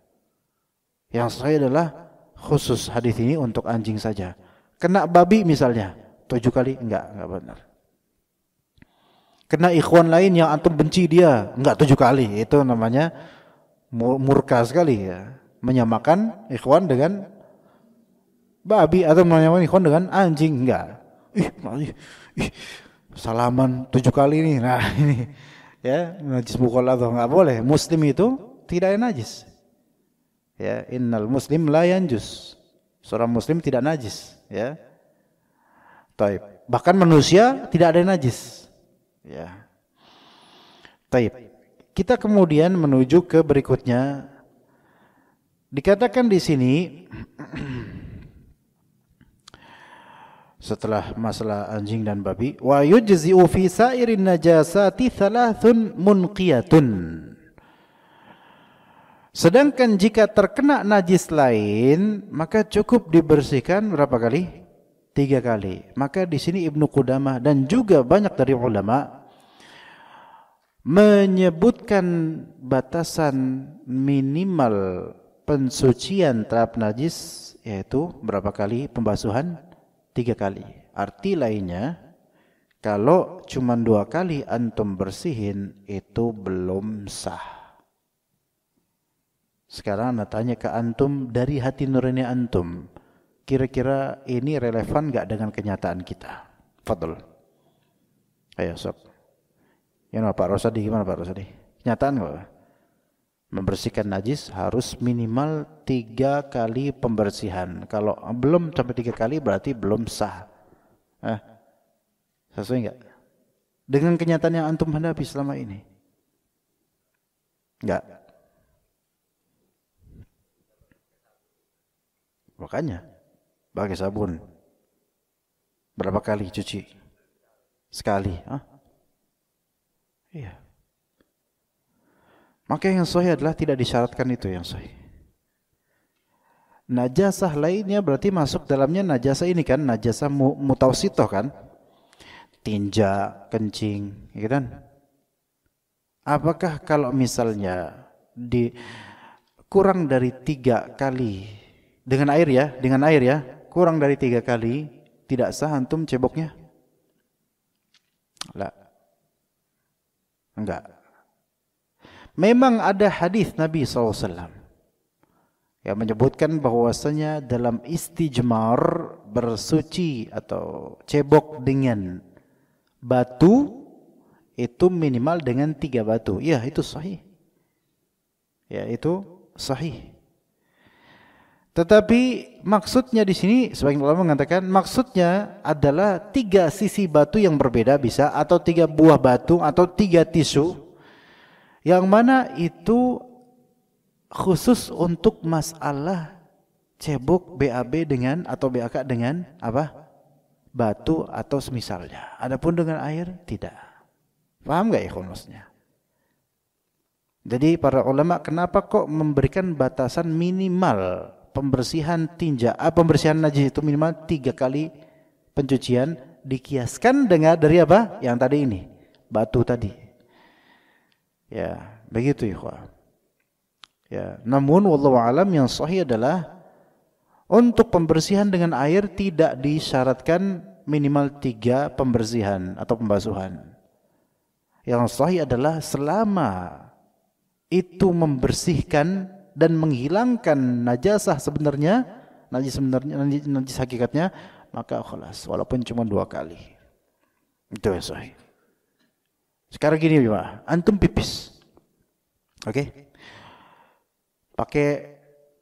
Yang saya adalah khusus hadis ini untuk anjing saja. Kena babi misalnya 7 kali, enggak benar. Kena ikhwan lain yang antum benci dia, enggak 7 kali. Itu namanya murka sekali ya. Menyamakan ikhwan dengan babi atau menyamakan ikhwan dengan anjing, enggak. Salaman 7 kali ini. Nah, ini ya, najis mukhaladhah enggak boleh. Muslim itu tidak najis. Ya, innal muslim la yanjus. Seorang muslim tidak najis, ya. Taib. Bahkan manusia tidak ada yang najis. Ya. Taib. Kita kemudian menuju ke berikutnya. Dikatakan di sini setelah masalah anjing dan babi, wa yujzi'u fi sa'irin najasati thalathun munqiyatun. Sedangkan jika terkena najis lain, maka cukup dibersihkan berapa kali? 3 kali. Maka di sini Ibnu Qudamah dan juga banyak dari ulama menyebutkan batasan minimal pensucian terhadap najis, yaitu berapa kali pembasuhan? 3 kali. Arti lainnya, kalau cuma 2 kali antum bersihin itu belum sah. Sekarang anda tanya ke antum dari hati nurani antum, kira-kira ini relevan enggak dengan kenyataan kita? Fadl. Ayo sob. Ya Pak Rosadi, gimana Pak Rosadi? Kenyataan enggak? Membersihkan najis harus minimal 3 kali pembersihan. Kalau belum sampai 3 kali berarti belum sah. Sesuai enggak? Dengan kenyataan yang antum hadapi selama ini? Enggak. Makanya pakai sabun. Berapa kali cuci? Sekali. Iya. Maka yang sahih adalah tidak disyaratkan itu yang sahih. Najasah lainnya berarti masuk dalamnya najasah ini kan, najasah mutawasithah kan? Tinja, kencing, gitu kan? Apakah kalau misalnya kurang dari 3 kali dengan air ya, kurang dari 3 kali tidak sah antum ceboknya? Lah. Enggak. Memang ada hadis Nabi SAW yang menyebutkan bahwasanya dalam istijmar, bersuci atau cebok dengan batu itu minimal dengan 3 batu. Ya, itu sahih. Ya, itu sahih. Tetapi maksudnya di sini sebagian ulama mengatakan maksudnya adalah 3 sisi batu yang berbeda bisa, atau 3 buah batu, atau 3 tisu, yang mana itu khusus untuk masalah cebok BAB dengan atau BAK dengan apa? Batu atau semisalnya. Adapun dengan air tidak. Paham enggak ya maksudnya? Jadi para ulama kenapa kok memberikan batasan minimal pembersihan pembersihan najis itu minimal 3 kali pencucian, dikiaskan dengan dari apa? Yang tadi ini, batu tadi. Ya, begitu ikhwah. Ya, namun wallahu alam yang sahih adalah untuk pembersihan dengan air tidak disyaratkan minimal 3 pembersihan atau pembasuhan. Yang sahih adalah selama itu membersihkan dan menghilangkan najasah sebenarnya, najis hakikatnya, maka khalas, walaupun cuma 2 kali. Itu yang sahih. Sekarang gini Pak, antum pipis. Oke? Pakai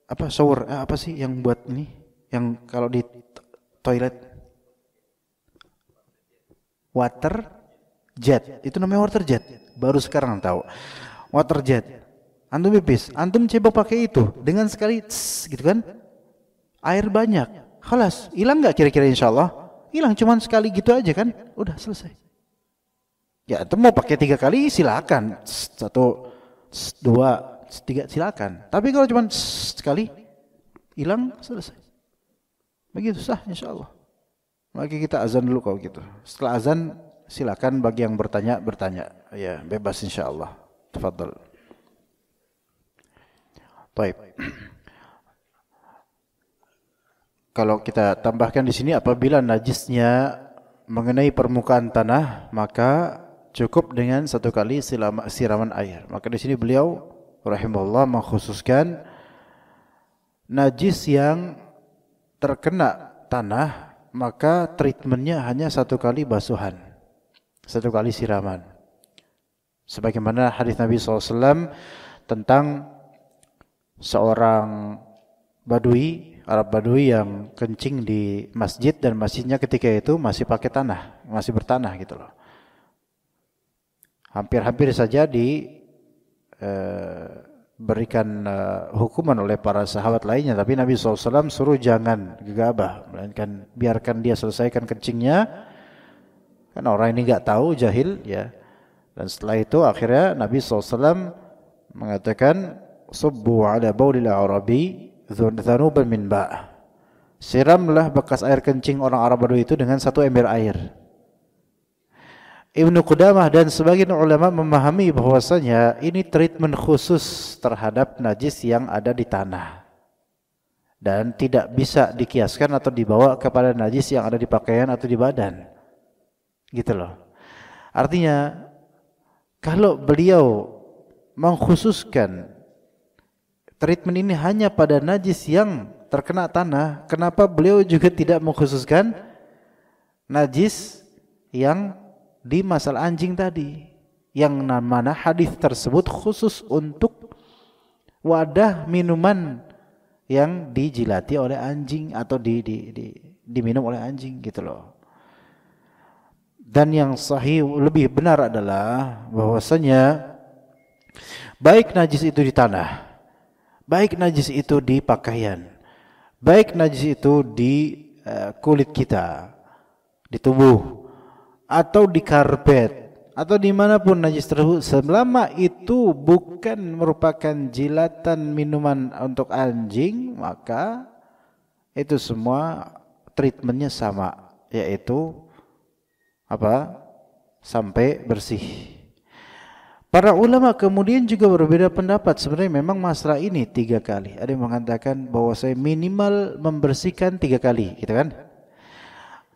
apa shower, apa sih yang buat ini, yang kalau di toilet water jet, itu namanya water jet, baru sekarang tahu water jet. Antum pipis, antum coba pakai itu dengan sekali gitu kan, air banyak, khalas, hilang nggak kira-kira? Insyaallah hilang, cuman sekali gitu aja kan, udah selesai. Ya antum mau pakai 3 kali silakan, 1, 2, 3 silakan. Tapi kalau cuma sekali hilang, selesai. Begitu sah insyaallah. Maka kita azan dulu kalau gitu. Setelah azan silakan bagi yang bertanya. Ya, bebas insyaallah. Tafadhal. Baik. Kalau kita tambahkan di sini, apabila najisnya mengenai permukaan tanah, maka cukup dengan 1 kali siraman air. Maka di sini beliau rahimahullah mengkhususkan najis yang terkena tanah, maka treatmentnya hanya 1 kali basuhan, 1 kali siraman. Sebagaimana hadis Nabi SAW tentang seorang Badui, Arab Badui yang kencing di masjid, dan masjidnya ketika itu masih pakai tanah, masih bertanah gitu loh. Hampir-hampir saja berikan hukuman oleh para sahabat lainnya, tapi Nabi SAW suruh jangan gegabah, melainkan biarkan dia selesaikan kencingnya, kan orang ini nggak tahu, jahil ya. Dan setelah itu akhirnya Nabi SAW mengatakan, subbu ala baulil arabi dhanuban min ba', siramlah bekas air kencing orang Arab Badui itu dengan 1 ember air. Ibnu Qudamah dan sebagian ulama memahami bahwasanya ini treatment khusus terhadap najis yang ada di tanah dan tidak bisa dikiaskan atau dibawa kepada najis yang ada di pakaian atau di badan. Gitu loh. Artinya kalau beliau mengkhususkan treatment ini hanya pada najis yang terkena tanah, kenapa beliau juga tidak mengkhususkan najis yang di masalah anjing tadi, yang mana hadis tersebut khusus untuk wadah minuman yang dijilati oleh anjing atau diminum oleh anjing gitu loh. Dan yang sahih lebih benar adalah bahwasanya baik najis itu di tanah, baik najis itu di pakaian, baik najis itu di kulit kita, di tubuh, atau di karpet, atau dimanapun najis tersebut, selama itu bukan merupakan jilatan minuman untuk anjing, maka itu semua treatmentnya sama, yaitu apa? Sampai bersih. Para ulama kemudian juga berbeda pendapat. Sebenarnya memang masalah ini 3 kali. Ada yang mengatakan bahwa saya minimal membersihkan 3 kali, gitu kan?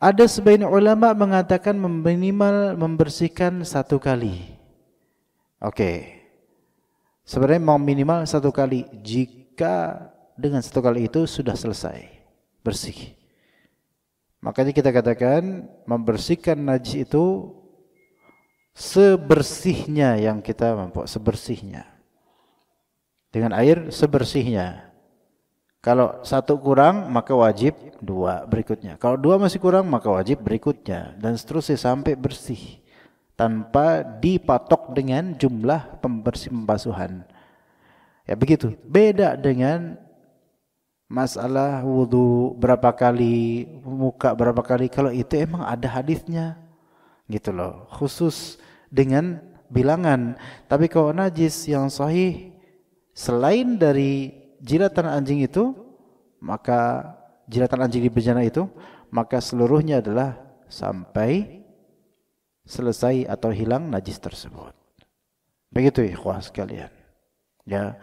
Ada sebagian ulama mengatakan minimal membersihkan 1 kali. Oke. Sebenarnya mau minimal 1 kali. Jika dengan 1 kali itu sudah selesai bersih, makanya kita katakan membersihkan najis itu sebersihnya yang kita mampu, sebersihnya. Dengan air sebersihnya. Kalau 1 kurang maka wajib 2 berikutnya. Kalau 2 masih kurang maka wajib berikutnya, dan seterusnya sampai bersih tanpa dipatok dengan jumlah pembasuhan. Ya begitu. Beda dengan masalah wudu berapa kali, muka berapa kali. Kalau itu emang ada hadisnya gitu loh. Khusus dengan bilangan. Tapi kalau najis yang sahih selain dari jilatan anjing itu, maka jilatan anjing di bejana itu, maka seluruhnya adalah sampai selesai atau hilang najis tersebut. Begitu ikhwah sekalian. Ya.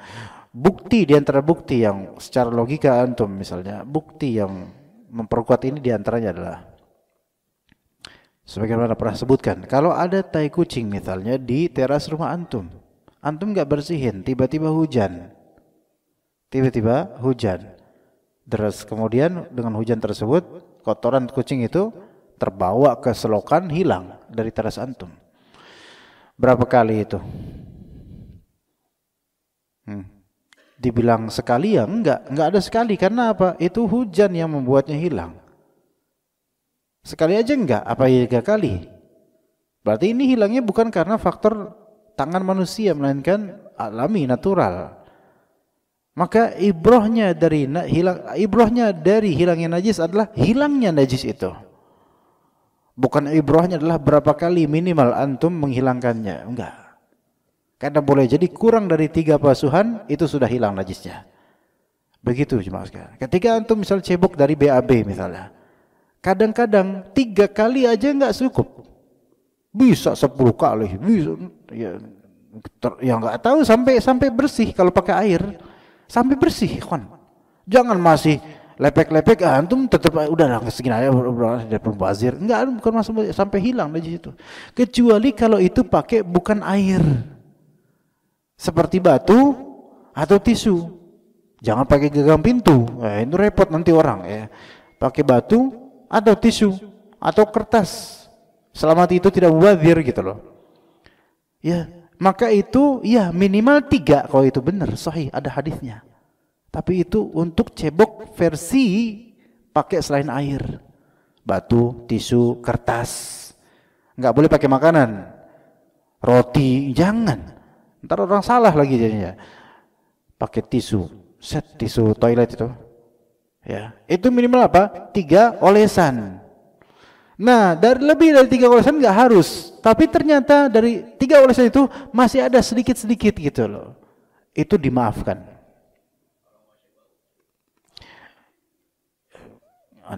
Bukti di antara bukti yang secara logika antum misalnya, bukti yang memperkuat ini di antaranya adalah sebagaimana pernah sebutkan, kalau ada tai kucing misalnya di teras rumah antum nggak bersihin, tiba-tiba hujan, deras, kemudian dengan hujan tersebut kotoran kucing itu terbawa ke selokan, hilang dari teras antum. Berapa kali itu? Dibilang sekali ya enggak ada sekali. Karena apa? Itu hujan yang membuatnya hilang. Sekali aja enggak, apa 3 kali? Berarti ini hilangnya bukan karena faktor tangan manusia, melainkan alami, natural. Maka ibrahnya dari hilangnya najis adalah hilangnya najis itu. Bukan ibrahnya adalah berapa kali minimal antum menghilangkannya, enggak. Karena boleh jadi kurang dari 3 basuhan itu sudah hilang najisnya. Begitu jemaah sekalian. Ketika antum misal cebok dari BAB misalnya, kadang-kadang 3 kali aja enggak cukup. Bisa 10 kali, bisa ya enggak tahu sampai bersih kalau pakai air. Sampai bersih, kawan. Jangan masih lepek-lepek, antum tetap udah segini aja udah bazir. Enggak, bukan sampai hilang najis itu. Kecuali kalau itu pakai bukan air. Seperti batu atau tisu. Jangan pakai gagang pintu. Itu repot nanti orang ya. Pakai batu atau tisu atau kertas. Selama itu tidak mubazir gitu loh. Ya, maka itu ya minimal 3 kalau itu benar sahih, ada hadisnya. Tapi itu untuk cebok versi pakai selain air. Batu, tisu, kertas. Enggak boleh pakai makanan. Roti, jangan. Ntar orang salah lagi jadinya. Pakai tisu, set tisu toilet itu. Ya, itu minimal apa? 3 olesan. Nah, lebih dari 3 olesan enggak harus. Tapi ternyata dari 3 olesan itu masih ada sedikit-sedikit gitu loh. Itu dimaafkan.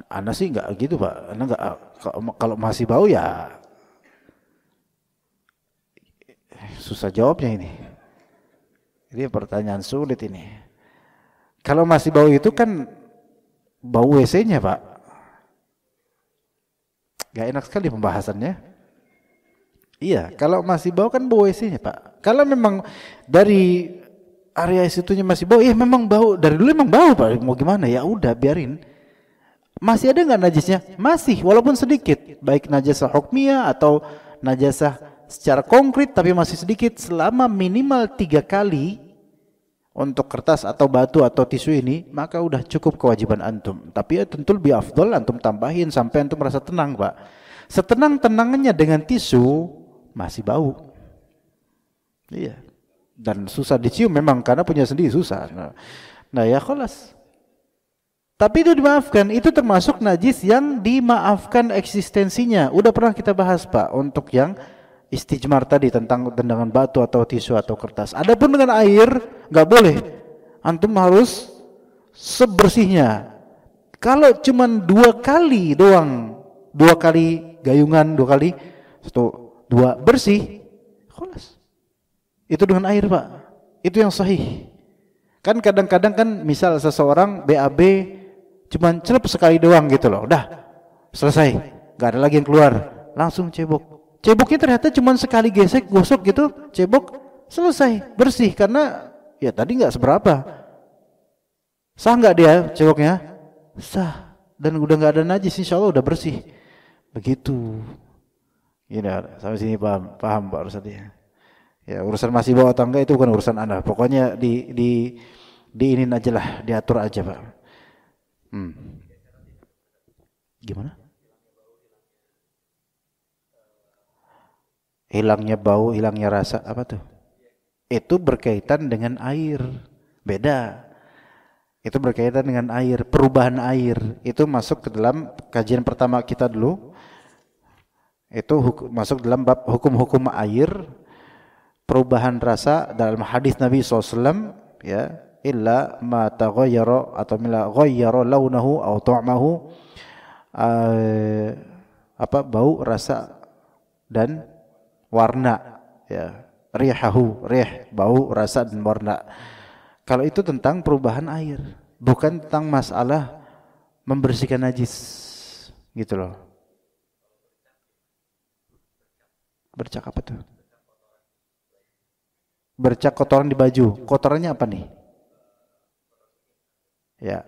Ana sih enggak gitu, Pak. Ana enggak, kalau masih bau ya susah jawabnya ini. Ini pertanyaan sulit ini. Kalau masih bau itu kan bau WC-nya, Pak. Gak enak sekali pembahasannya. Iya, kalau masih bau kan bau WC-nya, Pak. Kalau memang dari area situnya masih bau, ya memang bau. Dari dulu memang bau, Pak. Mau gimana? Ya udah, biarin. Masih ada nggak najisnya? Masih, walaupun sedikit. Baik najasah hukmiyah atau najasah secara konkret, tapi masih sedikit. Selama minimal 3 kali untuk kertas atau batu atau tisu ini, maka udah cukup kewajiban antum. Tapi ya tentu lebih afdol antum tambahin sampai antum merasa tenang, Pak. Setenang-tenangannya dengan tisu masih bau. Iya. Dan susah dicium memang karena punya sendiri susah. Nah ya khalas. Tapi itu dimaafkan, itu termasuk najis yang dimaafkan eksistensinya. Udah pernah kita bahas, Pak, untuk yang istijmar tadi tentang tendangan batu atau tisu atau kertas. Adapun dengan air nggak boleh. Antum harus sebersihnya. Kalau cuman 2 kali doang, 2 kali gayungan, 2 kali, 2 bersih, khalas. Itu dengan air, Pak. Itu yang sahih. Kan kadang-kadang kan misal seseorang BAB cuman celup sekali doang gitu loh, udah selesai, nggak ada lagi yang keluar, langsung cebok. Ceboknya ternyata cuman sekali gesek, gosok gitu, cebok, selesai, bersih karena ya tadi nggak seberapa. Sah nggak dia ceboknya? Sah, dan udah nggak ada najis, insya Allah udah bersih. Begitu. Gini, sampai sini paham Pak Ustadz ya. Ya urusan masih bawa atau enggak itu bukan urusan Anda. Pokoknya diinin aja lah, diatur aja Pak. Gimana? Hilangnya bau, hilangnya rasa, apa tuh? Itu berkaitan dengan air. Beda. Itu berkaitan dengan air, perubahan air. Itu masuk ke dalam kajian pertama kita dulu. Itu masuk dalam bab hukum-hukum air. perubahan rasa dalam hadis Nabi SAW, ya, illa ma taghayyara atau mila ghayyara launahu aw ta'mahu, bau, rasa dan warna, ya, rihahu, bau, rasa dan warna. Kalau itu tentang perubahan air, bukan tentang masalah membersihkan najis, gitu loh. Bercak apa tuh? Bercak kotoran di baju. Kotorannya apa nih? Ya.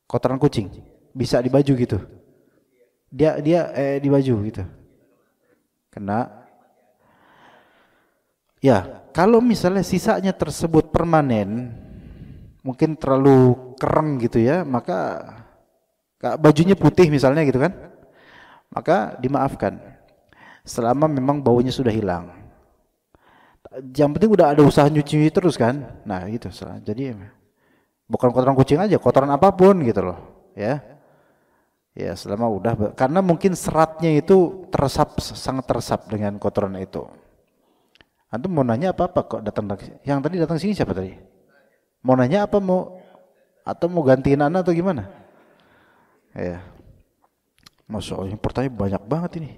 Kotoran kucing. Bisa di baju gitu. Dia di baju gitu. Kena. Ya, kalau misalnya sisanya tersebut permanen, mungkin terlalu kereng gitu ya, maka bajunya putih misalnya gitu kan, maka dimaafkan selama memang baunya sudah hilang. Yang penting udah ada usaha nyuci terus kan. Nah gitu. Jadi bukan kotoran kucing aja, kotoran apapun gitu loh, ya. Ya selama udah, karena mungkin seratnya itu sangat teresap dengan kotoran itu. Antum mau nanya apa kok datang? Yang tadi datang sini siapa tadi? Mau nanya apa, mau gantiin anak atau gimana? Ya. Masya Allah, pertanyaan banyak banget ini.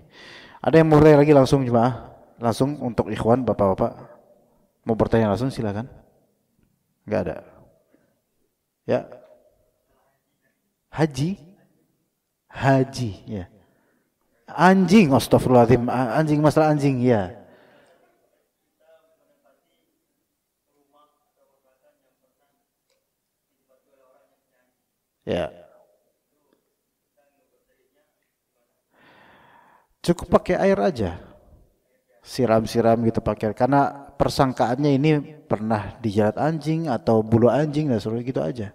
Ada yang mau bertanya lagi langsung jemaah? Langsung untuk ikhwan, bapak-bapak. Mau bertanya langsung silakan. Enggak ada. Ya. Haji, ya. Anjing, astagfirullahaladzim. Anjing, masalah anjing, ya. Ya. Cukup pakai air aja. Siram-siram gitu pakai, karena persangkaannya ini pernah dijilat anjing atau bulu anjing dan seluruh gitu aja.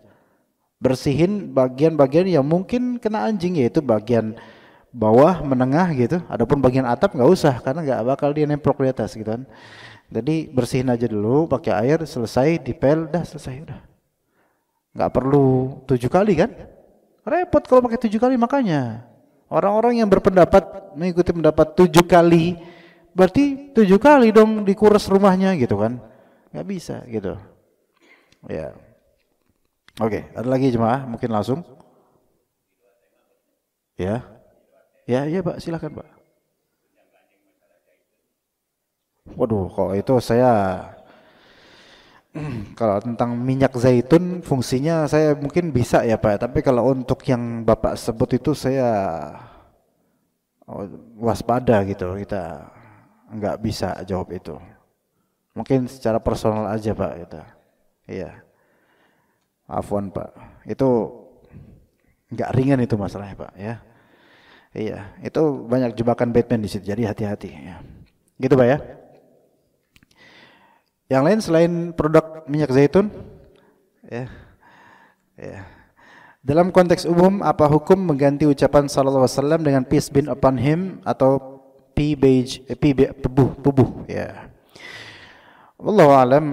Bersihin bagian-bagian yang mungkin kena anjing, yaitu bagian bawah, menengah gitu. Adapun bagian atap nggak usah, karena nggak bakal dia nemplok di atas gitu kan. Jadi bersihin aja dulu pakai air, selesai dipel, dah selesai udah. Nggak perlu 7 kali kan? Repot kalau pakai 7 kali. Makanya orang-orang yang berpendapat mengikuti pendapat 7 kali, berarti 7 kali dong dikuras rumahnya gitu kan? Nggak bisa gitu. Ya. Oke, ada lagi jemaah mungkin langsung. Ya. Ya, Pak, silakan Pak. Waduh, kok itu saya kalau tentang minyak zaitun fungsinya saya mungkin bisa ya Pak, tapi kalau untuk yang Bapak sebut itu saya waspada gitu, kita nggak bisa jawab itu. Mungkin secara personal aja Pak itu. Iya. Afwan Pak, itu nggak ringan itu masalahnya Pak ya. Iya, itu banyak jebakan Batman di situ, jadi hati-hati ya. Gitu Pak ya. Yang lain selain produk minyak zaitun, ya. Dalam konteks umum, apa hukum mengganti ucapan sallallahu alaihi wasallam dengan peace be upon him atau pubuh, ya. Wallahu alam.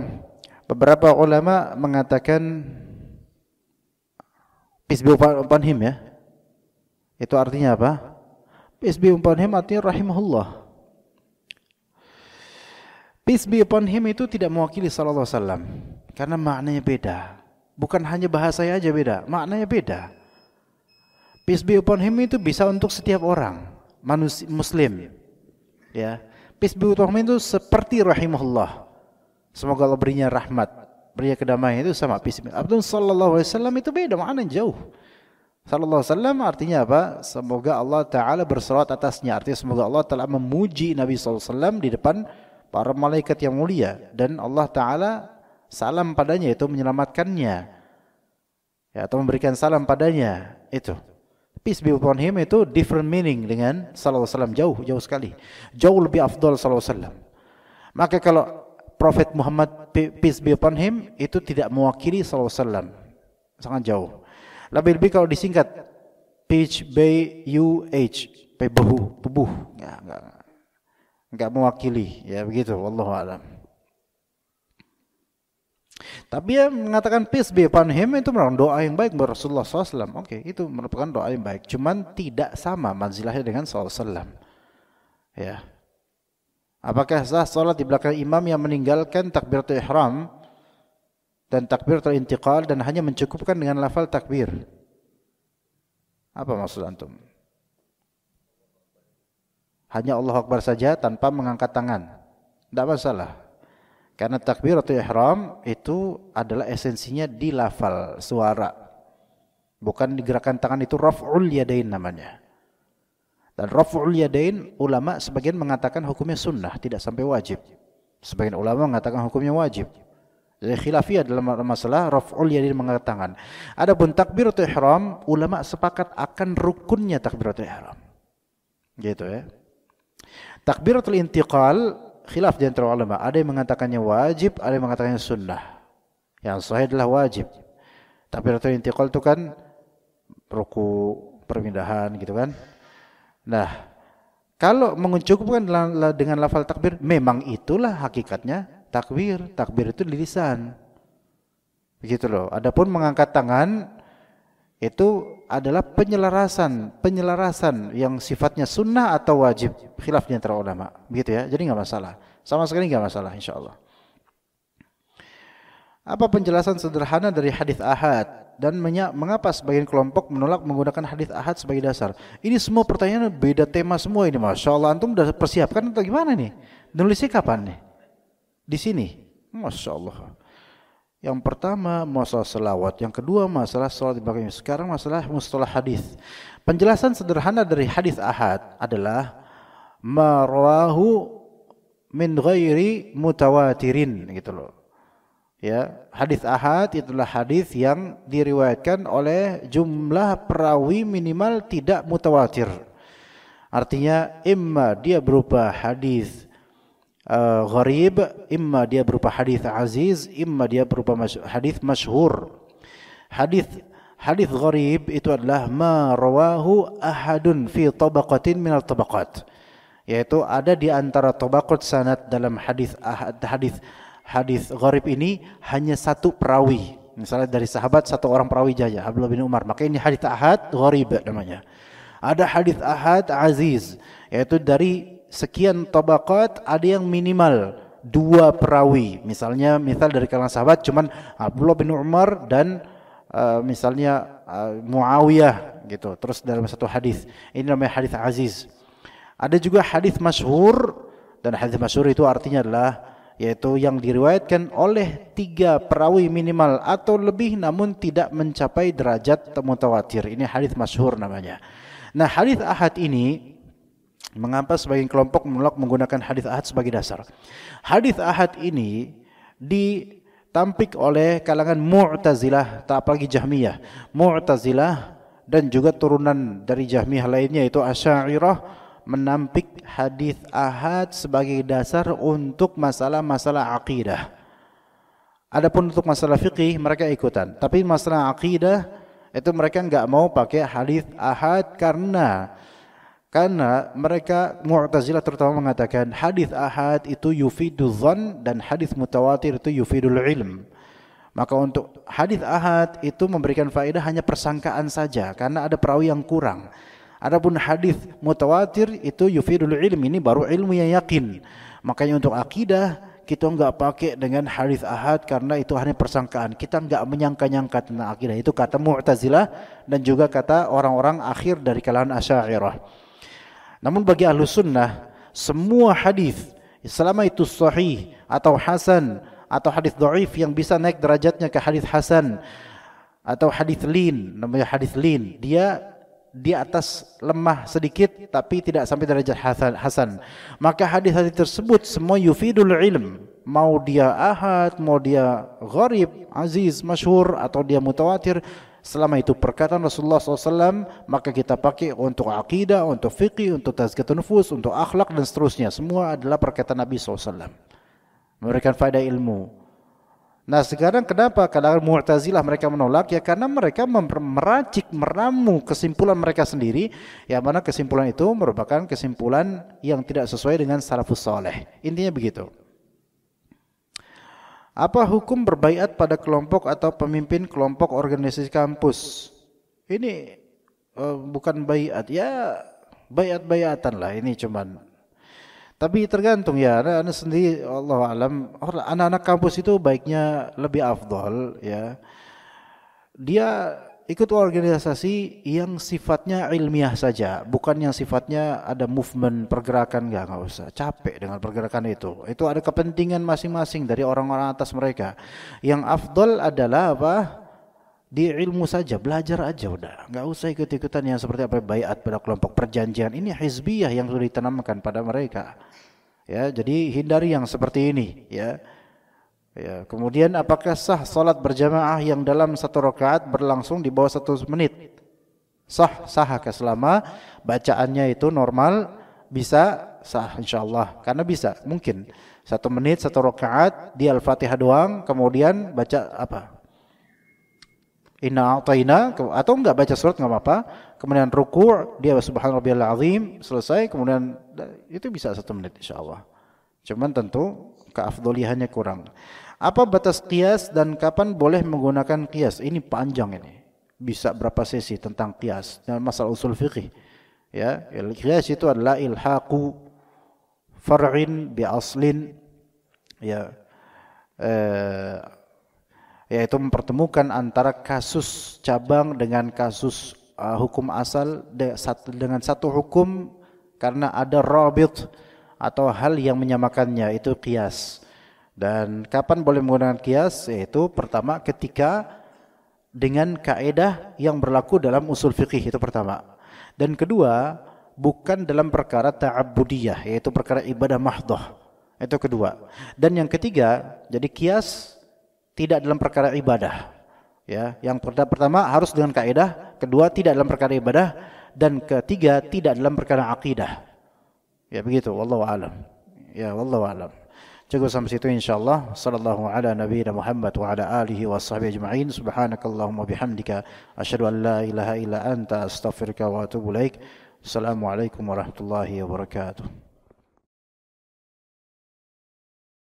Beberapa ulama mengatakan peace be upon him ya. Itu artinya apa? Peace be upon him artinya rahimahullah. Peace be upon him itu tidak mewakili sallallahu alaihi wasallam, karena maknanya beda. Bukan hanya bahasanya aja beda, maknanya beda. Peace be upon him itu bisa untuk setiap orang, manusia muslim. Ya. Peace be upon him itu seperti rahimahullah. Semoga Allah berinya rahmat, berinya kedamaian, itu sama peace be. Abdul sallallahu alaihi wasallam itu beda, maknanya jauh. Sallallahu alaihi wasallam artinya apa? Semoga Allah Ta'ala berselawat atasnya. Artinya semoga Allah Ta'ala memuji Nabi sallallahu alaihi wasallam di depan para malaikat yang mulia, dan Allah Ta'ala salam padanya, itu menyelamatkannya ya, atau memberikan salam padanya. Itu peace be upon him itu different meaning dengan sallallahu alaihi wasallam, jauh sekali, jauh lebih afdal sallallahu alaihi wasallam. Maka kalau Prophet Muhammad peace be upon him itu tidak mewakili sallallahu alaihi wasallam, sangat jauh. Lebih-lebih kalau disingkat PHBUH, pubuh, enggak mewakili ya, begitu. Wallahu a'lam. Tapi ya mengatakan peace be upon him itu merupakan doa yang baik buat Rasulullah SAW. Oke, itu merupakan doa yang baik. Cuman tidak sama manzilahnya dengan SAW. Ya, Apakah sah salat di belakang imam yang meninggalkan takbiratul ihram dan takbiratul intiqal dan hanya mencukupkan dengan lafal takbir? Apa maksud antum? Hanya Allahu Akbar saja tanpa mengangkat tangan. Tidak masalah. Karena takbiratul ihram itu adalah esensinya di lafal suara. Bukan di gerakan tangan, itu raf'ul yadain namanya. Dan raf'ul yadain ulama sebagian mengatakan hukumnya sunnah, tidak sampai wajib. Sebagian ulama mengatakan hukumnya wajib. Jadi khilafiyah dalam masalah raf'ul yadain mengangkat tangan. Adapun takbiratul ihram, ulama sepakat akan rukunnya takbiratul ihram. Gitu ya. Takbiratul intiqal khilaf di antara ulama. Ada yang mengatakannya wajib, ada yang mengatakannya sunnah. Yang sahih adalah wajib. Takbiratul intiqal itu kan ruku, perpindahan gitu kan. Nah, kalau mencukupkan dengan lafal takbir, memang itulah hakikatnya takbir. Takbir itu di lisan. Begitu loh. Adapun mengangkat tangan itu adalah penyelarasan yang sifatnya sunnah atau wajib. Khilaf di antara ulama. Begitu ya. Jadi enggak masalah. Sama sekali enggak masalah insyaallah. Apa penjelasan sederhana dari hadis ahad? Dan mengapa sebagian kelompok menolak menggunakan hadis ahad sebagai dasar? Ini semua pertanyaan beda tema semua ini, Masya Allah. Antum sudah persiapkan atau gimana nih? Nulisnya kapan nih? Di sini? Masya Allah. Yang pertama masalah selawat, yang kedua masalah salat di belakang. Sekarang masalah mustalah hadis. Penjelasan sederhana dari hadis ahad adalah marwahu min ghairi mutawatirin, gitu loh. Ya, hadis ahad itulah hadis yang diriwayatkan oleh jumlah perawi minimal tidak mutawatir. Artinya imma dia berupa hadis gharib, imma dia berupa hadis aziz, imma dia berupa hadis masyhur. Hadis gharib itu adalah ma rawahu ahadun fi tabaqatin minal tabaqat. Yaitu ada di antara tabaqat sanad dalam hadis gharib ini hanya satu perawi. Misalnya dari sahabat satu orang perawi saja, Abdullah bin Umar. Maka ini hadis ahad gharib namanya. Ada hadis ahad aziz, yaitu dari sekian tabaqat ada yang minimal dua perawi. Misal dari kalangan sahabat cuman Abdullah bin Umar dan misalnya Muawiyah gitu. Terus dalam satu hadis. Ini namanya hadis aziz. Ada juga hadis masyhur, dan hadis masyhur itu artinya adalah yaitu yang diriwayatkan oleh 3 perawi minimal atau lebih namun tidak mencapai derajat mutawatir. Ini hadis masyhur namanya. Nah, hadis ahad ini mengapa sebagian kelompok menolak menggunakan hadis ahad sebagai dasar? Hadis ahad ini ditampik oleh kalangan Mu'tazilah, tak apalagi Jahmiyah. Mu'tazilah dan juga turunan dari Jahmiyah lainnya yaitu Asy'ariyah menampik hadis ahad sebagai dasar untuk masalah-masalah akidah. Adapun untuk masalah fikih mereka ikutan, tapi masalah akidah itu mereka enggak mau pakai hadis ahad karena mereka Mu'tazilah terutama mengatakan hadis ahad itu yufidul dzan dan hadis mutawatir itu yufidul ilm. Maka untuk hadis ahad itu memberikan faedah hanya persangkaan saja karena ada perawi yang kurang. Adapun hadis mutawatir itu yufidul ilm, ini baru ilmu yang yakin. Makanya untuk akidah kita enggak pakai dengan hadis ahad karena itu hanya persangkaan. Kita enggak menyangka-nyangka tentang akidah. Itu kata Mu'tazilah dan juga kata orang-orang akhir dari kalangan Asy'ariyah. Namun bagi ahlu sunnah, semua hadis selama itu sahih atau hasan atau hadis dhaif yang bisa naik derajatnya ke hadis hasan atau hadis lin, namanya hadis lin, dia di atas lemah sedikit tapi tidak sampai derajat hasan. Maka hadis-hadis tersebut semua yufidul ilm. Mau dia ahad, mau dia gharib, aziz, masyhur atau dia mutawatir, selama itu perkataan Rasulullah SAW, maka kita pakai untuk akidah, untuk fikih, untuk tazkiyatun nufus, untuk akhlak dan seterusnya. Semua adalah perkataan Nabi SAW. Memberikan faedah ilmu. Nah, sekarang kenapa kalangan Mu'tazilah mereka menolak? Ya karena mereka meramu kesimpulan mereka sendiri, yang mana kesimpulan itu merupakan kesimpulan yang tidak sesuai dengan salafus saleh. Intinya begitu. Apa hukum berbaiat pada kelompok atau pemimpin kelompok organisasi kampus? Ini bukan baiat, ya baiat-baiatan lah ini cuman. Tapi tergantung ya, anak sendiri Allah alam, anak-anak kampus itu baiknya lebih afdol ya. Dia ikut organisasi yang sifatnya ilmiah saja, bukan yang sifatnya ada movement pergerakan, nggak usah capek dengan pergerakan itu. Itu ada kepentingan masing-masing dari orang-orang atas mereka. Yang afdol adalah apa? Di ilmu saja, belajar aja udah, nggak usah ikut-ikutan yang seperti apa baiat pada kelompok perjanjian. Ini hizbiyah yang sudah ditanamkan pada mereka. Ya, jadi hindari yang seperti ini. Ya, ya. Kemudian apakah sah salat berjamaah yang dalam satu rakaat berlangsung di bawah 1 menit? Sah, selama bacaannya itu normal, bisa sah insyaallah. Karena bisa, mungkin 1 menit 1 rakaat di Al-Fatihah doang, kemudian baca apa? Inna a'tayna, atau enggak baca surat enggak apa-apa, kemudian ruku', dia subhanarabbiyal azim, selesai, kemudian itu bisa 1 menit insyaallah. Cuman tentu keafdolihannya kurang. Apa batas qiyas dan kapan boleh menggunakan qiyas? Ini panjang ini. Bisa berapa sesi tentang qiyas dalam masalah usul fikih. Ya, qiyas itu adalah ilhaqu far'in bi aslin, ya. Yaitu mempertemukan antara kasus cabang dengan kasus hukum asal dengan satu hukum karena ada rabit atau hal yang menyamakannya, itu qiyas. Dan kapan boleh menggunakan qiyas? Yaitu pertama ketika dengan kaidah yang berlaku dalam usul fikih, itu pertama. Dan kedua, bukan dalam perkara ta'abbudiyah, yaitu perkara ibadah mahdhah. Itu kedua. Dan yang ketiga, jadi qiyas tidak dalam perkara ibadah. Ya, yang pertama harus dengan kaidah, kedua tidak dalam perkara ibadah, dan ketiga tidak dalam perkara akidah. Ya begitu, wallahu alam. Ya wallahu alam. Cukup sampai situ insyaallah. Sallallahu ala nabiyina Muhammad wa ala alihi washabbihi ajma'in. Subhanakallahumma bihamdika asyhadu an la ilaha illa anta astaghfiruka wa atubu ilaik. Assalamualaikum warahmatullahi wabarakatuh.